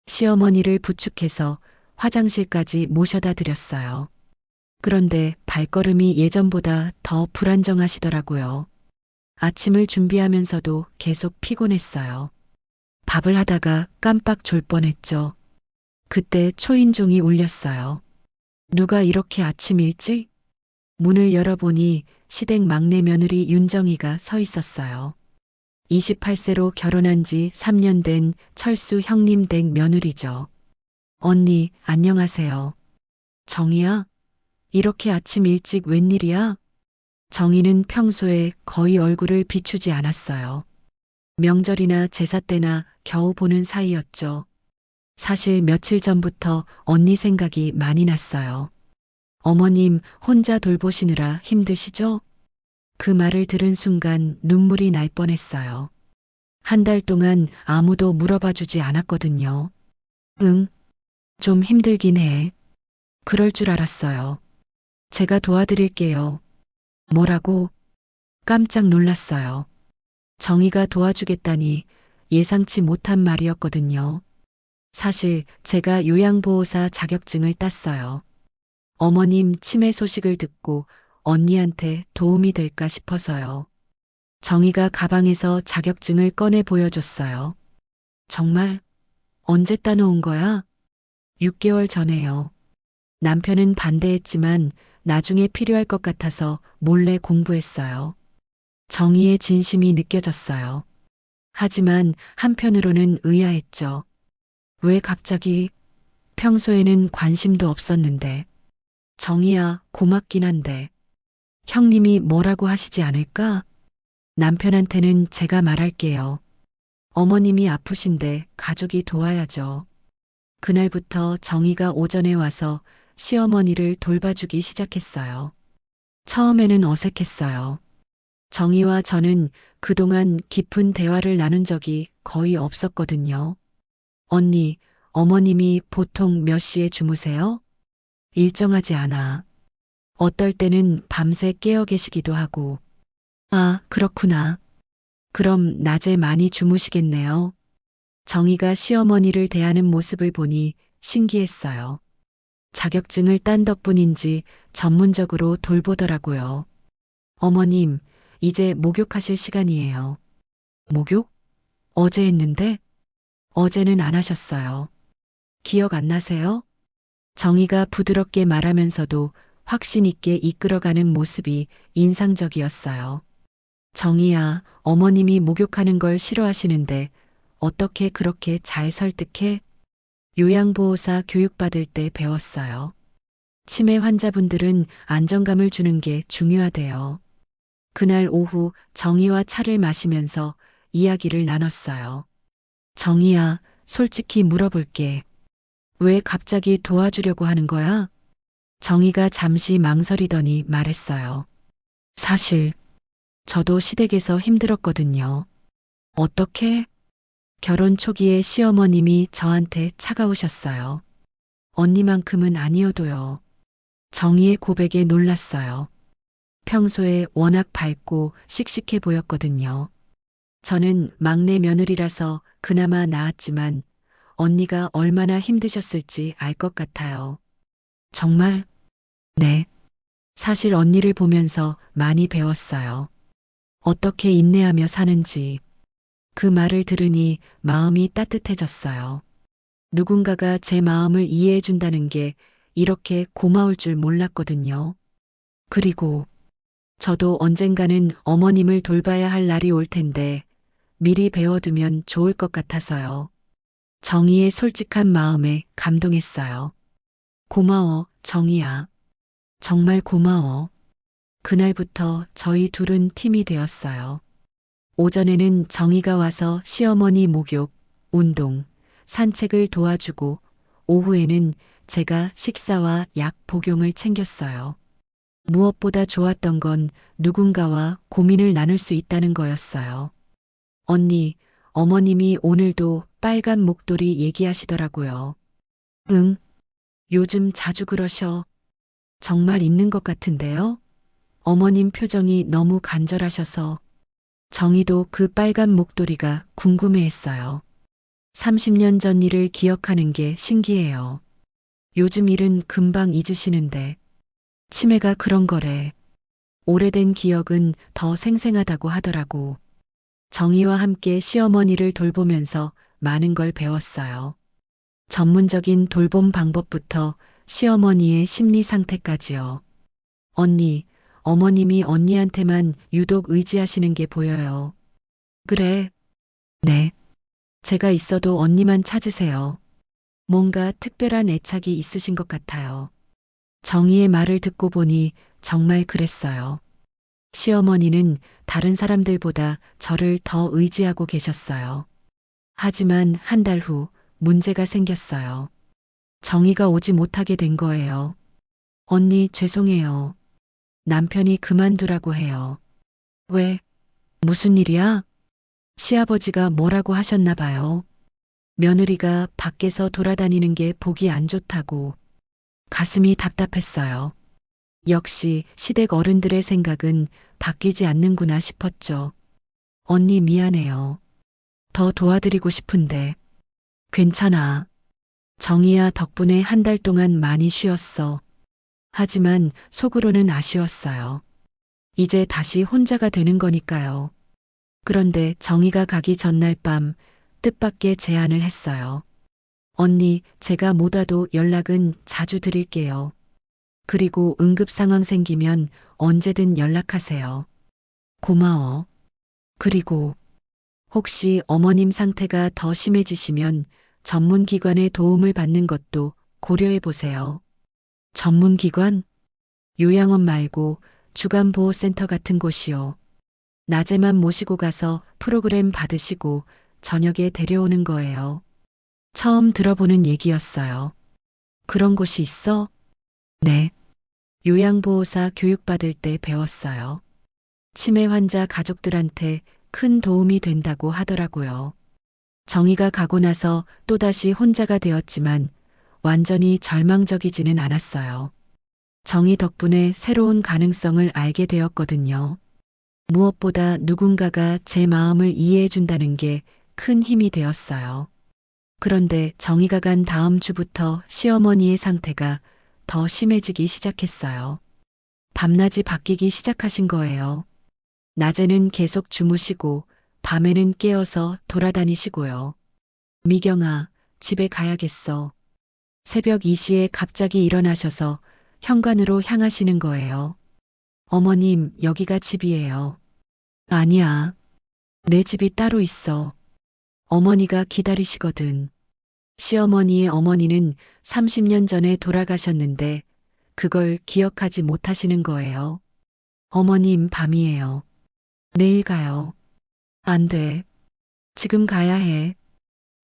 시어머니를 부축해서 화장실까지 모셔다 드렸어요. 그런데 발걸음이 예전보다 더 불안정하시더라고요. 아침을 준비하면서도 계속 피곤했어요. 밥을 하다가 깜빡 졸 뻔했죠. 그때 초인종이 울렸어요. 누가 이렇게 아침 일찍? 문을 열어보니 시댁 막내 며느리 윤정이가 서 있었어요. 28세로 결혼한 지 3년 된 철수 형님 댁 며느리죠. 언니, 안녕하세요. 정희야, 이렇게 아침 일찍 웬일이야? 정희는 평소에 거의 얼굴을 비추지 않았어요. 명절이나 제사 때나 겨우 보는 사이였죠. 사실 며칠 전부터 언니 생각이 많이 났어요. 어머님 혼자 돌보시느라 힘드시죠? 그 말을 들은 순간 눈물이 날 뻔했어요. 한 달 동안 아무도 물어봐 주지 않았거든요. 응, 좀 힘들긴 해. 그럴 줄 알았어요. 제가 도와드릴게요. 뭐라고? 깜짝 놀랐어요. 정희가 도와주겠다니 예상치 못한 말이었거든요. 사실 제가 요양보호사 자격증을 땄어요. 어머님 치매 소식을 듣고 언니한테 도움이 될까 싶어서요. 정희가 가방에서 자격증을 꺼내 보여줬어요. 정말? 언제 따놓은 거야? 6개월 전에요. 남편은 반대했지만 나중에 필요할 것 같아서 몰래 공부했어요. 정의의 진심이 느껴졌어요. 하지만 한편으로는 의아했죠. 왜 갑자기? 평소에는 관심도 없었는데. 정의야, 고맙긴 한데. 형님이 뭐라고 하시지 않을까? 남편한테는 제가 말할게요. 어머님이 아프신데 가족이 도와야죠. 그날부터 정희가 오전에 와서 시어머니를 돌봐주기 시작했어요. 처음에는 어색했어요. 정희와 저는 그동안 깊은 대화를 나눈 적이 거의 없었거든요. 언니, 어머님이 보통 몇 시에 주무세요? 일정하지 않아. 어떨 때는 밤새 깨어 계시기도 하고. 아, 그렇구나. 그럼 낮에 많이 주무시겠네요. 정희가 시어머니를 대하는 모습을 보니 신기했어요. 자격증을 딴 덕분인지 전문적으로 돌보더라고요. 어머님, 이제 목욕하실 시간이에요. 목욕? 어제 했는데? 어제는 안 하셨어요. 기억 안 나세요? 정희가 부드럽게 말하면서도 확신 있게 이끌어가는 모습이 인상적이었어요. 정희야, 어머님이 목욕하는 걸 싫어하시는데 어떻게 그렇게 잘 설득해? 요양보호사 교육받을 때 배웠어요. 치매 환자분들은 안정감을 주는 게 중요하대요. 그날 오후 정희와 차를 마시면서 이야기를 나눴어요. 정희야, 솔직히 물어볼게. 왜 갑자기 도와주려고 하는 거야? 정희가 잠시 망설이더니 말했어요. 사실, 저도 시댁에서 힘들었거든요. 어떻게? 결혼 초기에 시어머님이 저한테 차가우셨어요. 언니만큼은 아니어도요. 정희의 고백에 놀랐어요. 평소에 워낙 밝고 씩씩해 보였거든요. 저는 막내 며느리라서 그나마 나았지만 언니가 얼마나 힘드셨을지 알 것 같아요. 정말? 네. 사실 언니를 보면서 많이 배웠어요. 어떻게 인내하며 사는지. 그 말을 들으니 마음이 따뜻해졌어요. 누군가가 제 마음을 이해해 준다는 게 이렇게 고마울 줄 몰랐거든요. 그리고 저도 언젠가는 어머님을 돌봐야 할 날이 올 텐데 미리 배워두면 좋을 것 같아서요. 정희의 솔직한 마음에 감동했어요. 고마워, 정희야. 정말 고마워. 그날부터 저희 둘은 팀이 되었어요. 오전에는 정희가 와서 시어머니 목욕, 운동, 산책을 도와주고 오후에는 제가 식사와 약 복용을 챙겼어요. 무엇보다 좋았던 건 누군가와 고민을 나눌 수 있다는 거였어요. 언니, 어머님이 오늘도 빨간 목도리 얘기하시더라고요. 응, 요즘 자주 그러셔. 정말 있는 것 같은데요? 어머님 표정이 너무 간절하셔서 정희도 그 빨간 목도리가 궁금해했어요. 30년 전 일을 기억하는 게 신기해요. 요즘 일은 금방 잊으시는데 치매가 그런 거래. 오래된 기억은 더 생생하다고 하더라고. 정희와 함께 시어머니를 돌보면서 많은 걸 배웠어요. 전문적인 돌봄 방법부터 시어머니의 심리 상태까지요. 언니, 어머님이 언니한테만 유독 의지하시는 게 보여요. 그래. 네. 제가 있어도 언니만 찾으세요. 뭔가 특별한 애착이 있으신 것 같아요. 정희의 말을 듣고 보니 정말 그랬어요. 시어머니는 다른 사람들보다 저를 더 의지하고 계셨어요. 하지만 한 달 후 문제가 생겼어요. 정희가 오지 못하게 된 거예요. 언니, 죄송해요. 남편이 그만두라고 해요. 왜? 무슨 일이야? 시아버지가 뭐라고 하셨나 봐요. 며느리가 밖에서 돌아다니는 게 보기 안 좋다고. 가슴이 답답했어요. 역시 시댁 어른들의 생각은 바뀌지 않는구나 싶었죠. 언니, 미안해요. 더 도와드리고 싶은데. 괜찮아. 정희야, 덕분에 한 달 동안 많이 쉬었어. 하지만 속으로는 아쉬웠어요. 이제 다시 혼자가 되는 거니까요. 그런데 정희가 가기 전날 밤 뜻밖의 제안을 했어요. 언니, 제가 못 와도 연락은 자주 드릴게요. 그리고 응급 상황 생기면 언제든 연락하세요. 고마워. 그리고 혹시 어머님 상태가 더 심해지시면 전문기관의 도움을 받는 것도 고려해 보세요. 전문기관? 요양원 말고 주간보호센터 같은 곳이요. 낮에만 모시고 가서 프로그램 받으시고 저녁에 데려오는 거예요. 처음 들어보는 얘기였어요. 그런 곳이 있어? 네. 요양보호사 교육받을 때 배웠어요. 치매 환자 가족들한테 큰 도움이 된다고 하더라고요. 정희가 가고 나서 또다시 혼자가 되었지만 완전히 절망적이지는 않았어요. 정희 덕분에 새로운 가능성을 알게 되었거든요. 무엇보다 누군가가 제 마음을 이해해 준다는 게 큰 힘이 되었어요. 그런데 정희가 간 다음 주부터 시어머니의 상태가 더 심해지기 시작했어요. 밤낮이 바뀌기 시작하신 거예요. 낮에는 계속 주무시고 밤에는 깨어서 돌아다니시고요. 미경아, 집에 가야겠어. 새벽 2시에 갑자기 일어나셔서 현관으로 향하시는 거예요. 어머님, 여기가 집이에요. 아니야. 내 집이 따로 있어. 어머니가 기다리시거든. 시어머니의 어머니는 30년 전에 돌아가셨는데 그걸 기억하지 못하시는 거예요. 어머님, 밤이에요. 내일 가요. 안 돼. 지금 가야 해.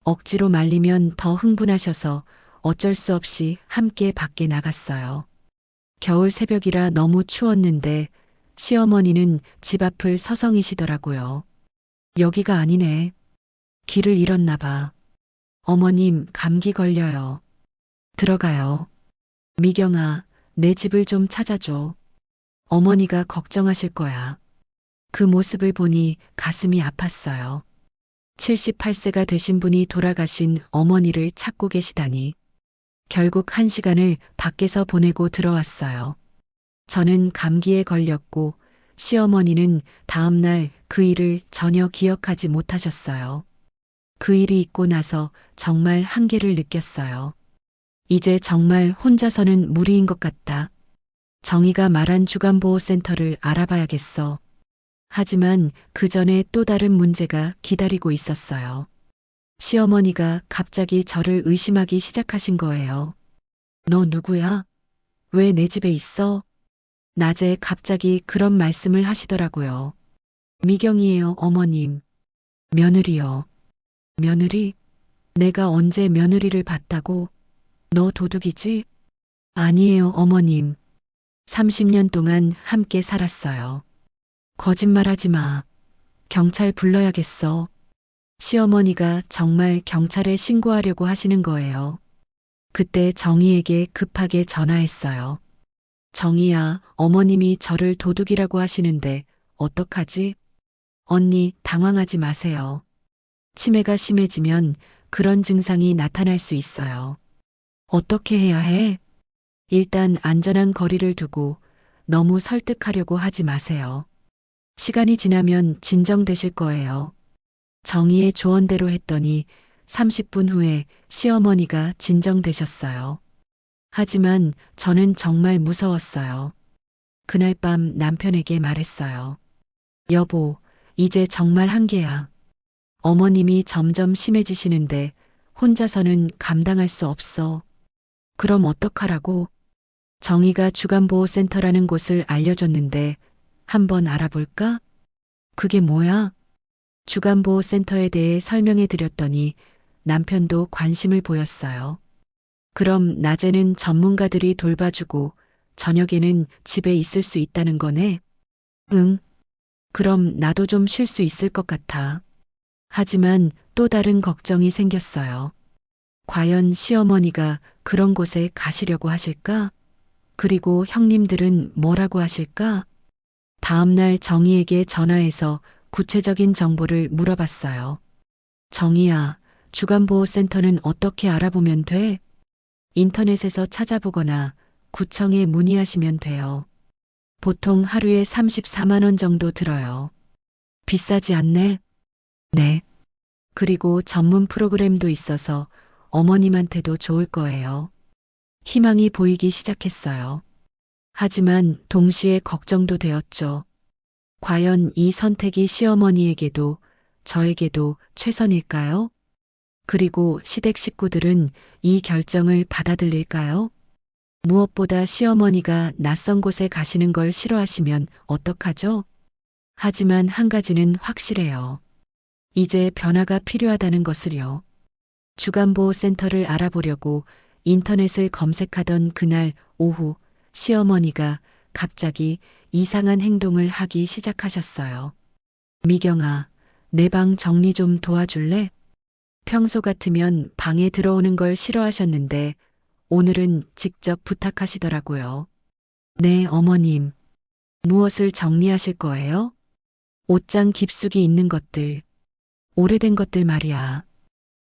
억지로 말리면 더 흥분하셔서 어쩔 수 없이 함께 밖에 나갔어요. 겨울 새벽이라 너무 추웠는데 시어머니는 집 앞을 서성이시더라고요. 여기가 아니네. 길을 잃었나 봐. 어머님, 감기 걸려요. 들어가요. 미경아, 내 집을 좀 찾아줘. 어머니가 걱정하실 거야. 그 모습을 보니 가슴이 아팠어요. 78세가 되신 분이 돌아가신 어머니를 찾고 계시다니. 결국 1시간을 밖에서 보내고 들어왔어요. 저는 감기에 걸렸고 시어머니는 다음날 그 일을 전혀 기억하지 못하셨어요. 그 일이 있고 나서 정말 한계를 느꼈어요. 이제 정말 혼자서는 무리인 것 같다. 정희가 말한 주간보호센터를 알아봐야겠어. 하지만 그 전에 또 다른 문제가 기다리고 있었어요. 시어머니가 갑자기 저를 의심하기 시작하신 거예요. 너 누구야? 왜 내 집에 있어? 낮에 갑자기 그런 말씀을 하시더라고요. 미경이에요, 어머님. 며느리요. 며느리? 내가 언제 며느리를 봤다고? 너 도둑이지? 아니에요, 어머님. 30년 동안 함께 살았어요. 거짓말하지 마. 경찰 불러야겠어. 시어머니가 정말 경찰에 신고하려고 하시는 거예요. 그때 정희에게 급하게 전화했어요. 정희야, 어머님이 저를 도둑이라고 하시는데 어떡하지? 언니, 당황하지 마세요. 치매가 심해지면 그런 증상이 나타날 수 있어요. 어떻게 해야 해? 일단 안전한 거리를 두고 너무 설득하려고 하지 마세요. 시간이 지나면 진정되실 거예요. 정희의 조언대로 했더니 30분 후에 시어머니가 진정되셨어요. 하지만 저는 정말 무서웠어요. 그날 밤 남편에게 말했어요. 여보, 이제 정말 한계야. 어머님이 점점 심해지시는데 혼자서는 감당할 수 없어. 그럼 어떡하라고? 정의가 주간보호센터라는 곳을 알려줬는데 한번 알아볼까? 그게 뭐야? 주간보호센터에 대해 설명해 드렸더니 남편도 관심을 보였어요. 그럼 낮에는 전문가들이 돌봐주고 저녁에는 집에 있을 수 있다는 거네? 응. 그럼 나도 좀 쉴 수 있을 것 같아. 하지만 또 다른 걱정이 생겼어요. 과연 시어머니가 그런 곳에 가시려고 하실까? 그리고 형님들은 뭐라고 하실까? 다음날 정희에게 전화해서 구체적인 정보를 물어봤어요. 정희야, 주간보호센터는 어떻게 알아보면 돼? 인터넷에서 찾아보거나 구청에 문의하시면 돼요. 보통 하루에 34만 원 정도 들어요. 비싸지 않네? 네. 그리고 전문 프로그램도 있어서 어머님한테도 좋을 거예요. 희망이 보이기 시작했어요. 하지만 동시에 걱정도 되었죠. 과연 이 선택이 시어머니에게도 저에게도 최선일까요? 그리고 시댁 식구들은 이 결정을 받아들일까요? 무엇보다 시어머니가 낯선 곳에 가시는 걸 싫어하시면 어떡하죠? 하지만 한 가지는 확실해요. 이제 변화가 필요하다는 것을요. 주간보호센터를 알아보려고 인터넷을 검색하던 그날 오후 시어머니가 갑자기 이상한 행동을 하기 시작하셨어요. 미경아, 내 방 정리 좀 도와줄래? 평소 같으면 방에 들어오는 걸 싫어하셨는데 오늘은 직접 부탁하시더라고요. 네, 어머님. 무엇을 정리하실 거예요? 옷장 깊숙이 있는 것들, 오래된 것들 말이야.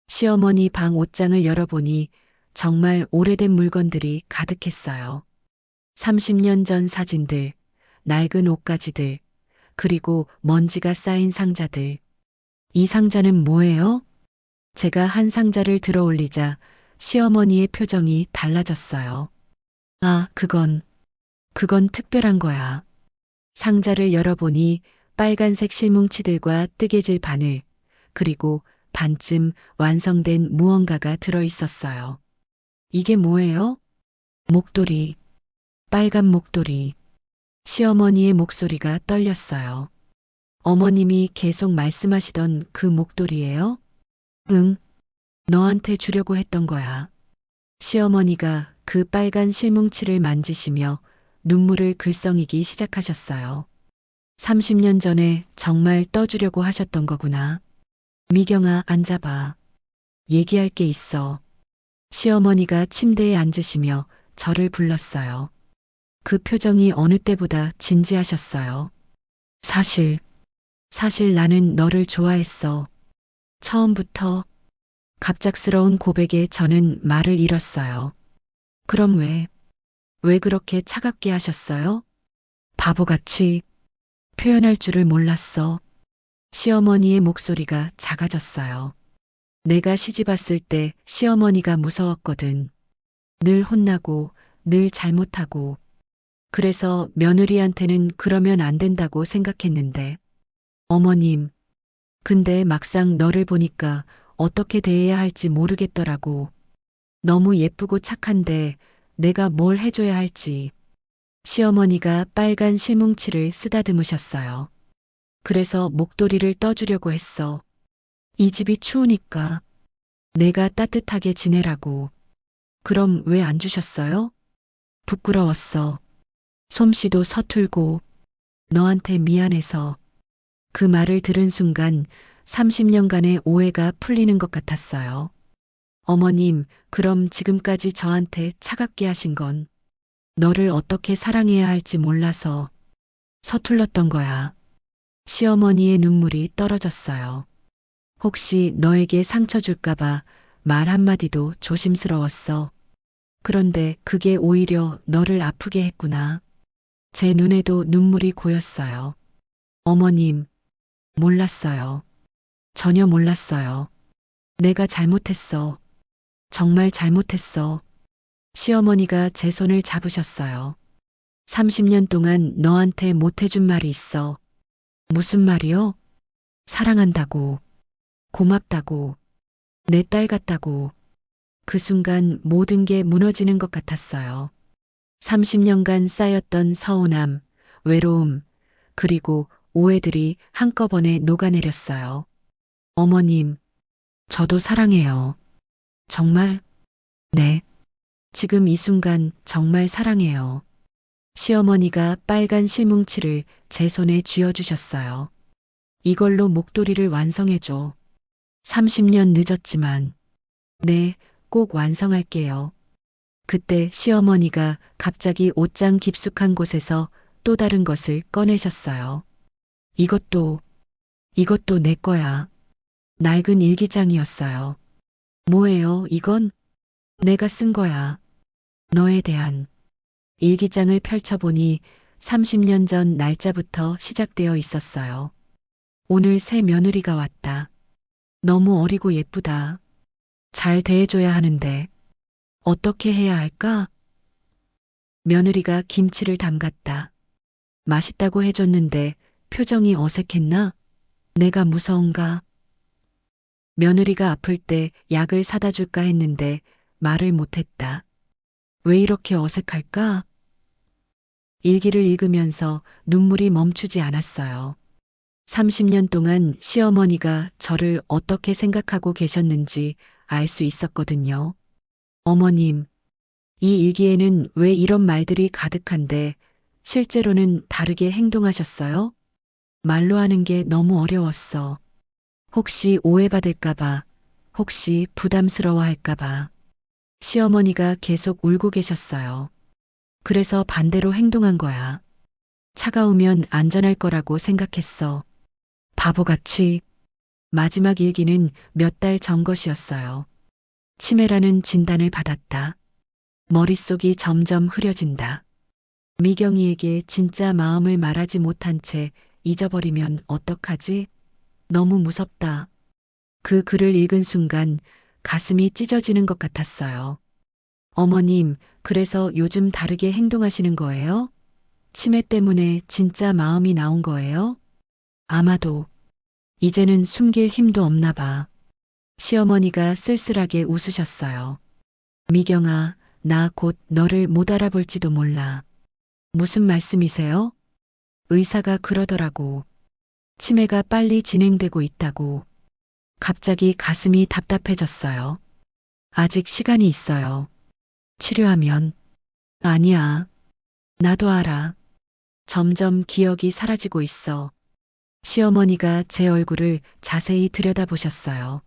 시어머니 방 옷장을 열어보니 정말 오래된 물건들이 가득했어요. 30년 전 사진들, 낡은 옷가지들, 그리고 먼지가 쌓인 상자들. 이 상자는 뭐예요? 제가 한 상자를 들어 올리자 시어머니의 표정이 달라졌어요. 아, 그건 특별한 거야. 상자를 열어보니 빨간색 실뭉치들과 뜨개질 바늘, 그리고 반쯤 완성된 무언가가 들어 있었어요. 이게 뭐예요? 목도리, 빨간 목도리. 시어머니의 목소리가 떨렸어요. 어머님이 계속 말씀하시던 그 목도리예요? 응, 너한테 주려고 했던 거야. 시어머니가 그 빨간 실뭉치를 만지시며 눈물을 글썽이기 시작하셨어요. 30년 전에 정말 떠주려고 하셨던 거구나. 미경아, 앉아봐. 얘기할 게 있어. 시어머니가 침대에 앉으시며 저를 불렀어요. 그 표정이 어느 때보다 진지하셨어요. 사실 나는 너를 좋아했어. 처음부터. 갑작스러운 고백에 저는 말을 잃었어요. 그럼 왜 그렇게 차갑게 하셨어요? 바보같이 표현할 줄을 몰랐어. 시어머니의 목소리가 작아졌어요. 내가 시집 왔을 때 시어머니가 무서웠거든. 늘 혼나고, 늘 잘못하고. 그래서 며느리한테는 그러면 안 된다고 생각했는데. 어머님, 근데 막상 너를 보니까 어떻게 대해야 할지 모르겠더라고. 너무 예쁘고 착한데 내가 뭘 해줘야 할지. 시어머니가 빨간 실뭉치를 쓰다듬으셨어요. 그래서 목도리를 떠주려고 했어. 이 집이 추우니까 내가 따뜻하게 지내라고. 그럼 왜 안 주셨어요? 부끄러웠어. 솜씨도 서툴고 너한테 미안해서. 그 말을 들은 순간 30년간의 오해가 풀리는 것 같았어요. 어머님, 그럼 지금까지 저한테 차갑게 하신 건 너를 어떻게 사랑해야 할지 몰라서 서툴렀던 거야. 시어머니의 눈물이 떨어졌어요. 혹시 너에게 상처 줄까봐 말 한마디도 조심스러웠어. 그런데 그게 오히려 너를 아프게 했구나. 제 눈에도 눈물이 고였어요. 어머님, 몰랐어요. 전혀 몰랐어요. 내가 잘못했어. 정말 잘못했어. 시어머니가 제 손을 잡으셨어요. 30년 동안 너한테 못해준 말이 있어. 무슨 말이요? 사랑한다고. 고맙다고. 내 딸 같다고. 그 순간 모든 게 무너지는 것 같았어요. 30년간 쌓였던 서운함, 외로움, 그리고 오해들이 한꺼번에 녹아내렸어요. 어머님, 저도 사랑해요. 정말? 네. 지금 이 순간 정말 사랑해요. 시어머니가 빨간 실뭉치를 제 손에 쥐어주셨어요. 이걸로 목도리를 완성해줘. 30년 늦었지만, 네, 꼭 완성할게요. 그때 시어머니가 갑자기 옷장 깊숙한 곳에서 또 다른 것을 꺼내셨어요. 이것도, 이것도 내 거야. 낡은 일기장이었어요. 뭐예요, 이건? 내가 쓴 거야. 너에 대한. 일기장을 펼쳐보니 30년 전 날짜부터 시작되어 있었어요. 오늘 새 며느리가 왔다. 너무 어리고 예쁘다. 잘 대해줘야 하는데 어떻게 해야 할까? 며느리가 김치를 담갔다. 맛있다고 해줬는데 표정이 어색했나? 내가 무서운가? 며느리가 아플 때 약을 사다 줄까 했는데 말을 못했다. 왜 이렇게 어색할까? 일기를 읽으면서 눈물이 멈추지 않았어요. 30년 동안 시어머니가 저를 어떻게 생각하고 계셨는지 알 수 있었거든요. 어머님, 이 일기에는 왜 이런 말들이 가득한데 실제로는 다르게 행동하셨어요? 말로 하는 게 너무 어려웠어. 혹시 오해받을까봐, 혹시 부담스러워할까봐. 시어머니가 계속 울고 계셨어요. 그래서 반대로 행동한 거야. 차가우면 안전할 거라고 생각했어. 바보같이. 마지막 일기는 몇 달 전 것이었어요. 치매라는 진단을 받았다. 머릿속이 점점 흐려진다. 미경이에게 진짜 마음을 말하지 못한 채 잊어버리면 어떡하지? 너무 무섭다. 그 글을 읽은 순간 가슴이 찢어지는 것 같았어요. 어머님, 그래서 요즘 다르게 행동하시는 거예요? 치매 때문에 진짜 마음이 나온 거예요? 아마도. 이제는 숨길 힘도 없나 봐. 시어머니가 쓸쓸하게 웃으셨어요. 미경아, 나 곧 너를 못 알아볼지도 몰라. 무슨 말씀이세요? 의사가 그러더라고. 치매가 빨리 진행되고 있다고. 갑자기 가슴이 답답해졌어요. 아직 시간이 있어요. 치료하면. 아니야. 나도 알아. 점점 기억이 사라지고 있어. 시어머니가 제 얼굴을 자세히 들여다보셨어요.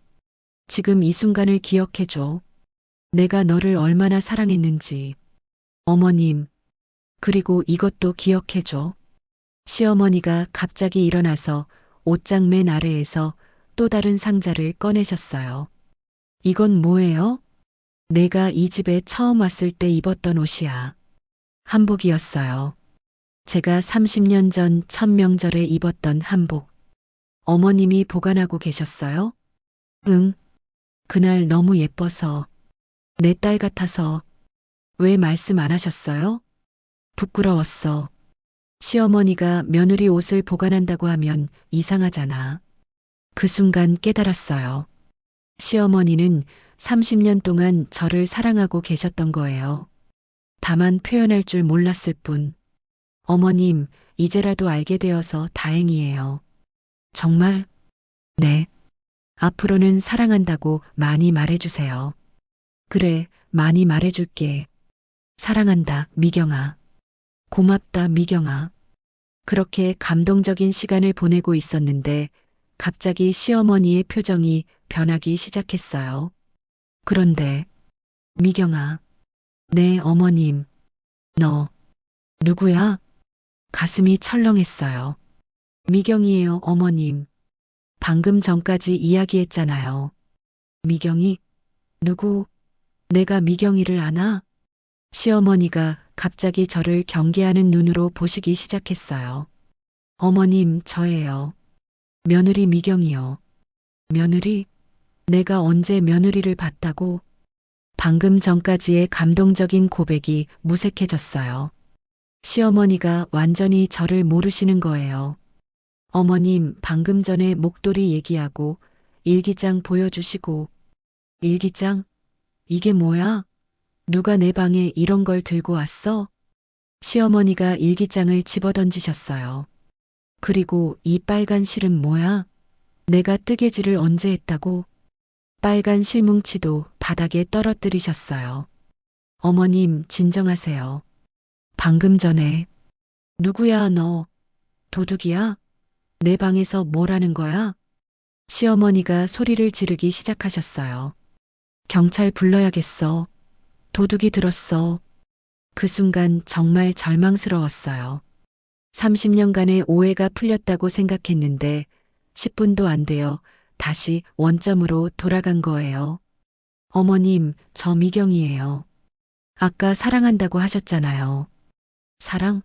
지금 이 순간을 기억해줘. 내가 너를 얼마나 사랑했는지. 어머님, 그리고 이것도 기억해줘. 시어머니가 갑자기 일어나서 옷장 맨 아래에서 또 다른 상자를 꺼내셨어요. 이건 뭐예요? 내가 이 집에 처음 왔을 때 입었던 옷이야. 한복이었어요. 제가 30년 전 첫 명절에 입었던 한복. 어머님이 보관하고 계셨어요? 응. 그날 너무 예뻐서, 내 딸 같아서. 왜 말씀 안 하셨어요? 부끄러웠어. 시어머니가 며느리 옷을 보관한다고 하면 이상하잖아. 그 순간 깨달았어요. 시어머니는 30년 동안 저를 사랑하고 계셨던 거예요. 다만 표현할 줄 몰랐을 뿐. 어머님, 이제라도 알게 되어서 다행이에요. 정말? 네. 앞으로는 사랑한다고 많이 말해주세요. 그래, 많이 말해줄게. 사랑한다, 미경아. 고맙다, 미경아. 그렇게 감동적인 시간을 보내고 있었는데 갑자기 시어머니의 표정이 변하기 시작했어요. 그런데, 미경아. 네, 어머님. 너, 누구야? 가슴이 철렁했어요. 미경이에요, 어머님. 방금 전까지 이야기했잖아요. 미경이? 누구? 내가 미경이를 아나? 시어머니가 갑자기 저를 경계하는 눈으로 보시기 시작했어요. 어머님, 저예요. 며느리 미경이요. 며느리? 내가 언제 며느리를 봤다고? 방금 전까지의 감동적인 고백이 무색해졌어요. 시어머니가 완전히 저를 모르시는 거예요. 어머님, 방금 전에 목도리 얘기하고 일기장 보여주시고. 일기장? 이게 뭐야? 누가 내 방에 이런 걸 들고 왔어? 시어머니가 일기장을 집어던지셨어요. 그리고 이 빨간 실은 뭐야? 내가 뜨개질을 언제 했다고? 빨간 실뭉치도 바닥에 떨어뜨리셨어요. 어머님, 진정하세요. 방금 전에 누구야 너? 도둑이야? 내 방에서 뭘 하는 거야? 시어머니가 소리를 지르기 시작하셨어요. 경찰 불러야겠어. 도둑이 들었어. 그 순간 정말 절망스러웠어요. 30년간의 오해가 풀렸다고 생각했는데 10분도 안 되어 다시 원점으로 돌아간 거예요. 어머님, 저 미경이에요. 아까 사랑한다고 하셨잖아요. 사랑?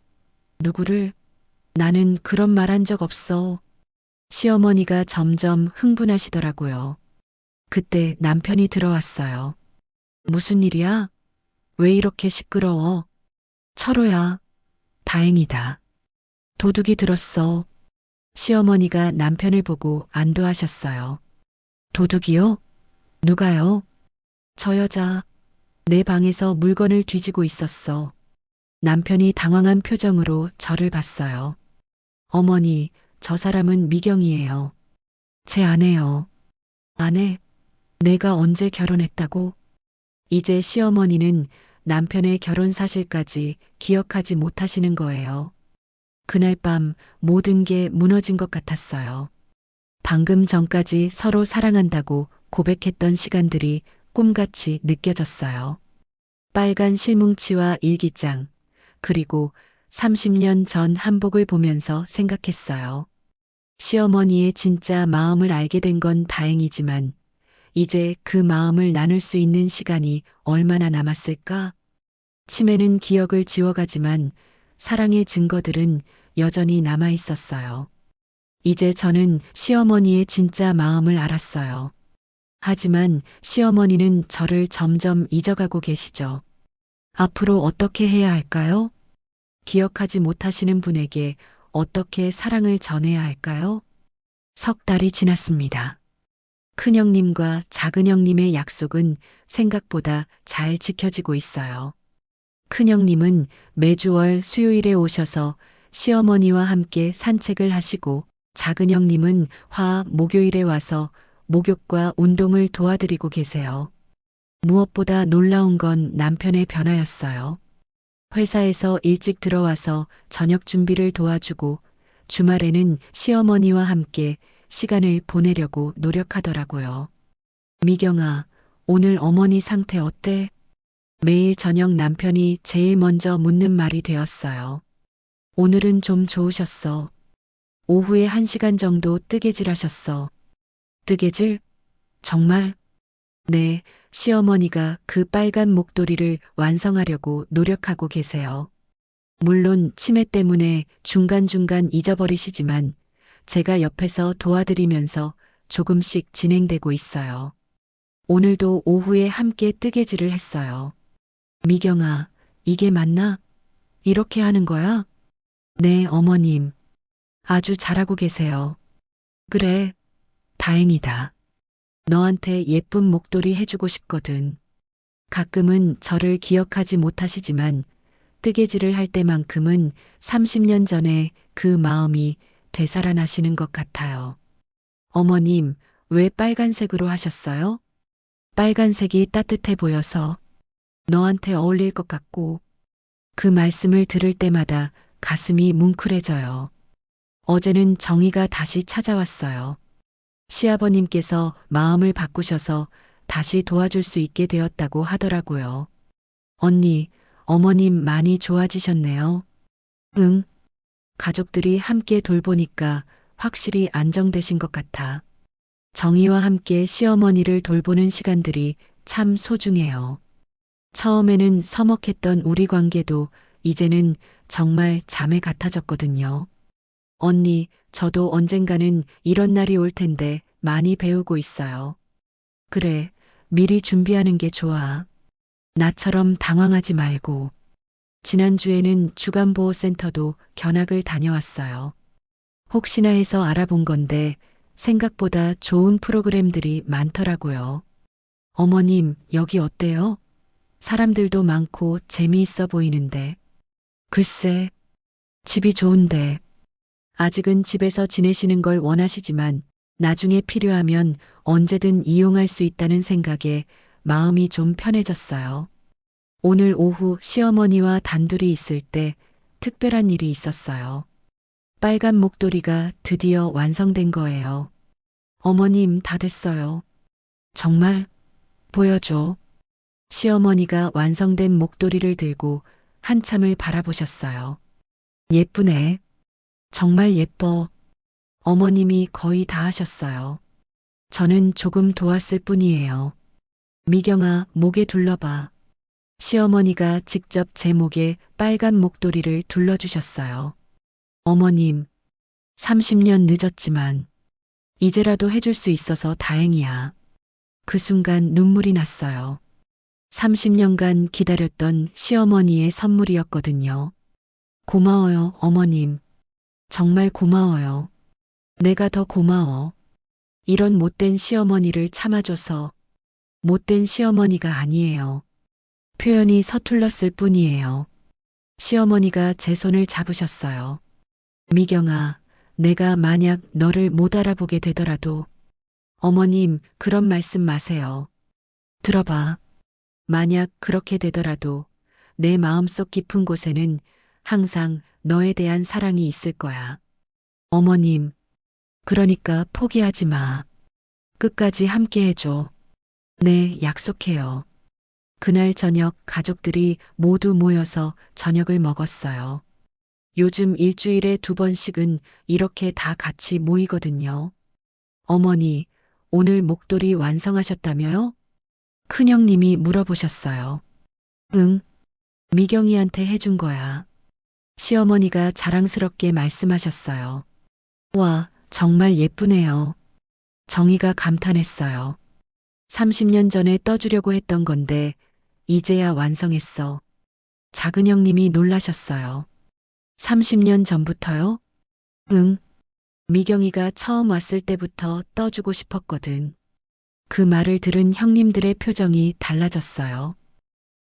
누구를? 나는 그런 말 한 적 없어. 시어머니가 점점 흥분하시더라고요. 그때 남편이 들어왔어요. 무슨 일이야? 왜 이렇게 시끄러워? 철호야. 다행이다. 도둑이 들었어. 시어머니가 남편을 보고 안도하셨어요. 도둑이요? 누가요? 저 여자. 내 방에서 물건을 뒤지고 있었어. 남편이 당황한 표정으로 저를 봤어요. 어머니, 저 사람은 미경이에요. 제 아내요. 아내? 내가 언제 결혼했다고? 이제 시어머니는 남편의 결혼 사실까지 기억하지 못하시는 거예요. 그날 밤 모든 게 무너진 것 같았어요. 방금 전까지 서로 사랑한다고 고백했던 시간들이 꿈같이 느껴졌어요. 빨간 실뭉치와 일기장, 그리고 30년 전 한복을 보면서 생각했어요. 시어머니의 진짜 마음을 알게 된 건 다행이지만, 이제 그 마음을 나눌 수 있는 시간이 얼마나 남았을까? 치매는 기억을 지워가지만 사랑의 증거들은 여전히 남아 있었어요. 이제 저는 시어머니의 진짜 마음을 알았어요. 하지만 시어머니는 저를 점점 잊어가고 계시죠. 앞으로 어떻게 해야 할까요? 기억하지 못하시는 분에게 어떻게 사랑을 전해야 할까요? 석 달이 지났습니다. 큰형님과 작은형님의 약속은 생각보다 잘 지켜지고 있어요. 큰형님은 매주 월 수요일에 오셔서 시어머니와 함께 산책을 하시고 작은형님은 화, 목요일에 와서 목욕과 운동을 도와드리고 계세요. 무엇보다 놀라운 건 남편의 변화였어요. 회사에서 일찍 들어와서 저녁 준비를 도와주고 주말에는 시어머니와 함께 시간을 보내려고 노력하더라고요. 미경아, 오늘 어머니 상태 어때? 매일 저녁 남편이 제일 먼저 묻는 말이 되었어요. 오늘은 좀 좋으셨어. 오후에 1시간 정도 뜨개질 하셨어. 뜨개질? 정말? 네, 시어머니가 그 빨간 목도리를 완성하려고 노력하고 계세요. 물론 치매 때문에 중간중간 잊어버리시지만 제가 옆에서 도와드리면서 조금씩 진행되고 있어요. 오늘도 오후에 함께 뜨개질을 했어요. 미경아, 이게 맞나? 이렇게 하는 거야? 네, 어머님. 아주 잘하고 계세요. 그래, 다행이다. 너한테 예쁜 목도리 해주고 싶거든. 가끔은 저를 기억하지 못하시지만 뜨개질을 할 때만큼은 30년 전에 그 마음이 되살아나시는 것 같아요. 어머님, 왜 빨간색으로 하셨어요? 빨간색이 따뜻해 보여서 너한테 어울릴 것 같고 그 말씀을 들을 때마다 가슴이 뭉클해져요. 어제는 정의가 다시 찾아왔어요. 시아버님께서 마음을 바꾸셔서 다시 도와줄 수 있게 되었다고 하더라고요. 언니, 어머님 많이 좋아지셨네요. 응. 가족들이 함께 돌보니까 확실히 안정되신 것 같아. 정희와 함께 시어머니를 돌보는 시간들이 참 소중해요. 처음에는 서먹했던 우리 관계도 이제는 정말 자매 같아졌거든요. 언니, 저도 언젠가는 이런 날이 올 텐데 많이 배우고 있어요. 그래, 미리 준비하는 게 좋아. 나처럼 당황하지 말고. 지난주에는 주간보호센터도 견학을 다녀왔어요. 혹시나 해서 알아본 건데 생각보다 좋은 프로그램들이 많더라고요. 어머님, 여기 어때요? 사람들도 많고 재미있어 보이는데. 글쎄, 집이 좋은데. 아직은 집에서 지내시는 걸 원하시지만 나중에 필요하면 언제든 이용할 수 있다는 생각에 마음이 좀 편해졌어요. 오늘 오후 시어머니와 단둘이 있을 때 특별한 일이 있었어요. 빨간 목도리가 드디어 완성된 거예요. 어머님, 다 됐어요. 정말? 보여줘. 시어머니가 완성된 목도리를 들고 한참을 바라보셨어요. 예쁘네. 정말 예뻐. 어머님이 거의 다 하셨어요. 저는 조금 도왔을 뿐이에요. 미경아, 목에 둘러봐. 시어머니가 직접 제 목에 빨간 목도리를 둘러주셨어요. 어머님, 30년 늦었지만 이제라도 해줄 수 있어서 다행이야. 그 순간 눈물이 났어요. 30년간 기다렸던 시어머니의 선물이었거든요. 고마워요, 어머님. 정말 고마워요. 내가 더 고마워. 이런 못된 시어머니를 참아줘서. 못된 시어머니가 아니에요. 표현이 서툴렀을 뿐이에요. 시어머니가 제 손을 잡으셨어요. 미경아, 내가 만약 너를 못 알아보게 되더라도. 어머님, 그런 말씀 마세요. 들어봐. 만약 그렇게 되더라도 내 마음속 깊은 곳에는 항상 너에 대한 사랑이 있을 거야. 어머님, 그러니까 포기하지 마. 끝까지 함께 해줘. 네, 약속해요. 그날 저녁 가족들이 모두 모여서 저녁을 먹었어요. 요즘 일주일에 2번씩은 이렇게 다 같이 모이거든요. 어머니, 오늘 목도리 완성하셨다며요? 큰형님이 물어보셨어요. 응, 미경이한테 해준 거야. 시어머니가 자랑스럽게 말씀하셨어요. 와, 정말 예쁘네요. 정희가 감탄했어요. 30년 전에 떠주려고 했던 건데 이제야 완성했어. 작은 형님이 놀라셨어요. 30년 전부터요? 응. 미경이가 처음 왔을 때부터 떠주고 싶었거든. 그 말을 들은 형님들의 표정이 달라졌어요.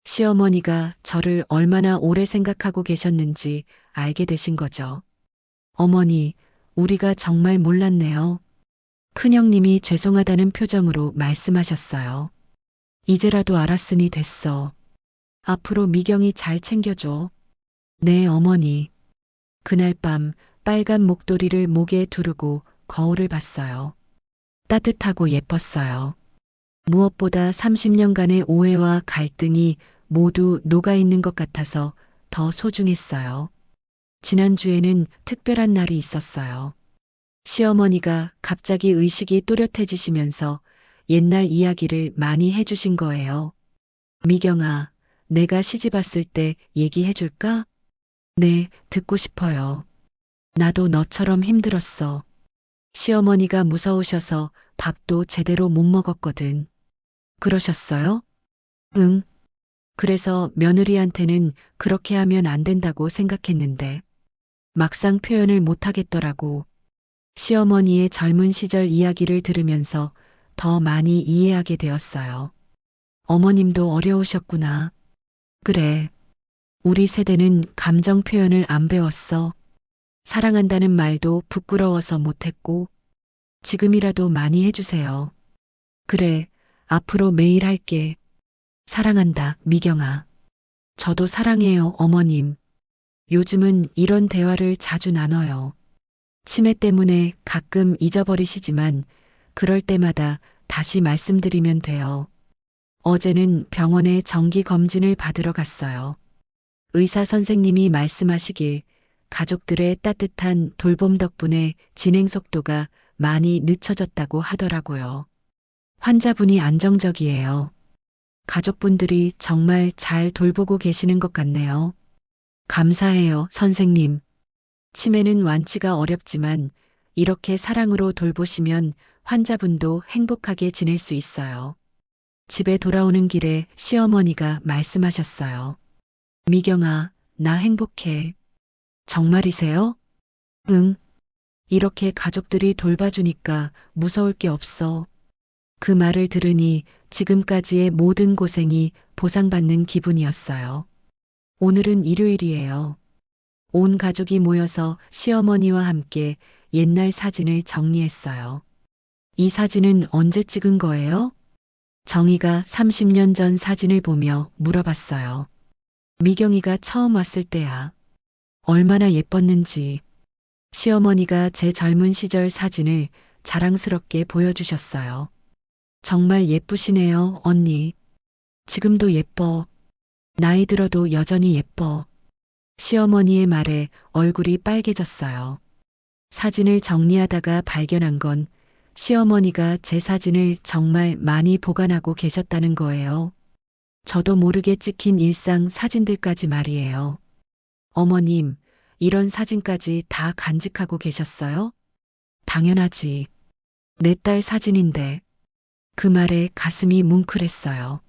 시어머니가 저를 얼마나 오래 생각하고 계셨는지 알게 되신 거죠. 어머니, 우리가 정말 몰랐네요. 큰형님이 죄송하다는 표정으로 말씀하셨어요. 이제라도 알았으니 됐어. 앞으로 미경이 잘 챙겨줘. 네, 어머니. 그날 밤 빨간 목도리를 목에 두르고 거울을 봤어요. 따뜻하고 예뻤어요. 무엇보다 30년간의 오해와 갈등이 모두 녹아있는 것 같아서 더 소중했어요. 지난주에는 특별한 날이 있었어요. 시어머니가 갑자기 의식이 또렷해지시면서 옛날 이야기를 많이 해주신 거예요. 미경아, 내가 시집 왔을 때 얘기해 줄까? 네, 듣고 싶어요. 나도 너처럼 힘들었어. 시어머니가 무서우셔서 밥도 제대로 못 먹었거든. 그러셨어요? 응. 그래서 며느리한테는 그렇게 하면 안 된다고 생각했는데 막상 표현을 못 하겠더라고. 시어머니의 젊은 시절 이야기를 들으면서 더 많이 이해하게 되었어요. 어머님도 어려우셨구나. 그래. 우리 세대는 감정 표현을 안 배웠어. 사랑한다는 말도 부끄러워서 못했고, 지금이라도 많이 해주세요. 그래, 앞으로 매일 할게. 사랑한다, 미경아. 저도 사랑해요, 어머님. 요즘은 이런 대화를 자주 나눠요. 치매 때문에 가끔 잊어버리시지만, 그럴 때마다 다시 말씀드리면 돼요. 어제는 병원에 정기 검진을 받으러 갔어요. 의사 선생님이 말씀하시길 가족들의 따뜻한 돌봄 덕분에 진행 속도가 많이 늦춰졌다고 하더라고요. 환자분이 안정적이에요. 가족분들이 정말 잘 돌보고 계시는 것 같네요. 감사해요, 선생님. 치매는 완치가 어렵지만 이렇게 사랑으로 돌보시면 환자분도 행복하게 지낼 수 있어요. 집에 돌아오는 길에 시어머니가 말씀하셨어요. 미경아, 나 행복해. 정말이세요? 응. 이렇게 가족들이 돌봐주니까 무서울 게 없어. 그 말을 들으니 지금까지의 모든 고생이 보상받는 기분이었어요. 오늘은 일요일이에요. 온 가족이 모여서 시어머니와 함께 옛날 사진을 정리했어요. 이 사진은 언제 찍은 거예요? 정희가 30년 전 사진을 보며 물어봤어요. 미경이가 처음 왔을 때야. 얼마나 예뻤는지. 시어머니가 제 젊은 시절 사진을 자랑스럽게 보여주셨어요. 정말 예쁘시네요, 언니. 지금도 예뻐. 나이 들어도 여전히 예뻐. 시어머니의 말에 얼굴이 빨개졌어요. 사진을 정리하다가 발견한 건 시어머니가 제 사진을 정말 많이 보관하고 계셨다는 거예요. 저도 모르게 찍힌 일상 사진들까지 말이에요. 어머님, 이런 사진까지 다 간직하고 계셨어요? 당연하지. 내 딸 사진인데. 그 말에 가슴이 뭉클했어요.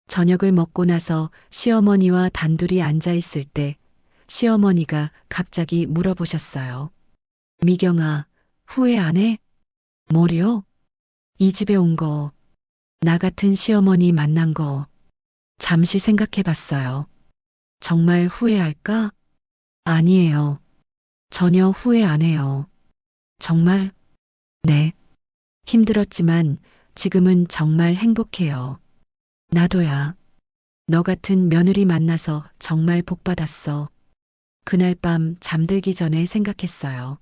저녁을 먹고 나서 시어머니와 단둘이 앉아 있을 때 시어머니가 갑자기 물어보셨어요. 미경아, 후회 안 해? 뭐요? 이 집에 온 거, 나 같은 시어머니 만난 거, 잠시 생각해 봤어요. 정말 후회할까? 아니에요. 전혀 후회 안 해요. 정말? 네. 힘들었지만 지금은 정말 행복해요. 나도야. 너 같은 며느리 만나서 정말 복 받았어. 그날 밤 잠들기 전에 생각했어요.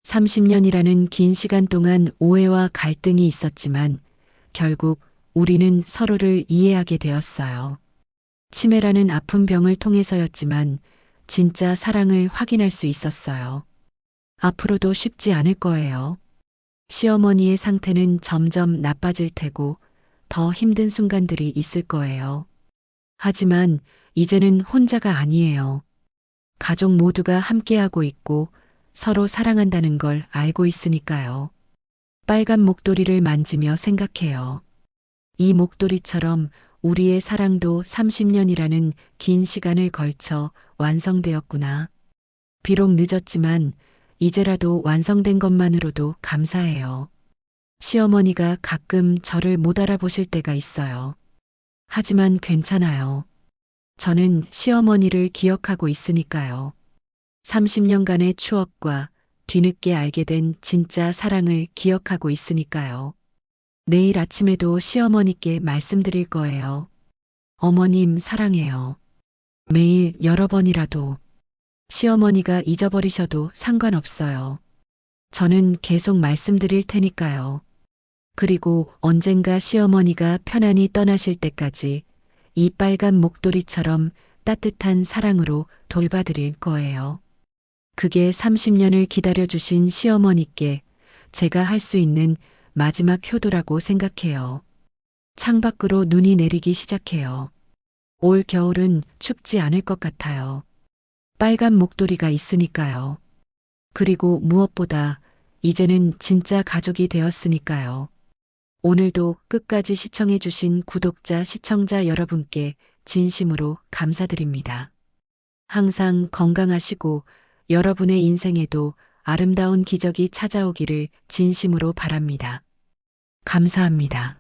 30년이라는 긴 시간 동안 오해와 갈등이 있었지만 결국 우리는 서로를 이해하게 되었어요. 치매라는 아픈 병을 통해서였지만 진짜 사랑을 확인할 수 있었어요. 앞으로도 쉽지 않을 거예요. 시어머니의 상태는 점점 나빠질 테고 더 힘든 순간들이 있을 거예요. 하지만 이제는 혼자가 아니에요. 가족 모두가 함께하고 있고 서로 사랑한다는 걸 알고 있으니까요. 빨간 목도리를 만지며 생각해요. 이 목도리처럼 우리의 사랑도 30년이라는 긴 시간을 걸쳐 완성되었구나. 비록 늦었지만 이제라도 완성된 것만으로도 감사해요. 시어머니가 가끔 저를 못 알아보실 때가 있어요. 하지만 괜찮아요. 저는 시어머니를 기억하고 있으니까요. 30년간의 추억과 뒤늦게 알게 된 진짜 사랑을 기억하고 있으니까요. 내일 아침에도 시어머니께 말씀드릴 거예요. 어머님 사랑해요. 매일 여러 번이라도. 시어머니가 잊어버리셔도 상관없어요. 저는 계속 말씀드릴 테니까요. 그리고 언젠가 시어머니가 편안히 떠나실 때까지 이 빨간 목도리처럼 따뜻한 사랑으로 돌봐드릴 거예요. 그게 30년을 기다려주신 시어머니께 제가 할 수 있는 마지막 효도라고 생각해요. 창밖으로 눈이 내리기 시작해요. 올 겨울은 춥지 않을 것 같아요. 빨간 목도리가 있으니까요. 그리고 무엇보다 이제는 진짜 가족이 되었으니까요. 오늘도 끝까지 시청해주신 구독자, 시청자 여러분께 진심으로 감사드립니다. 항상 건강하시고 여러분의 인생에도 아름다운 기적이 찾아오기를 진심으로 바랍니다. 감사합니다.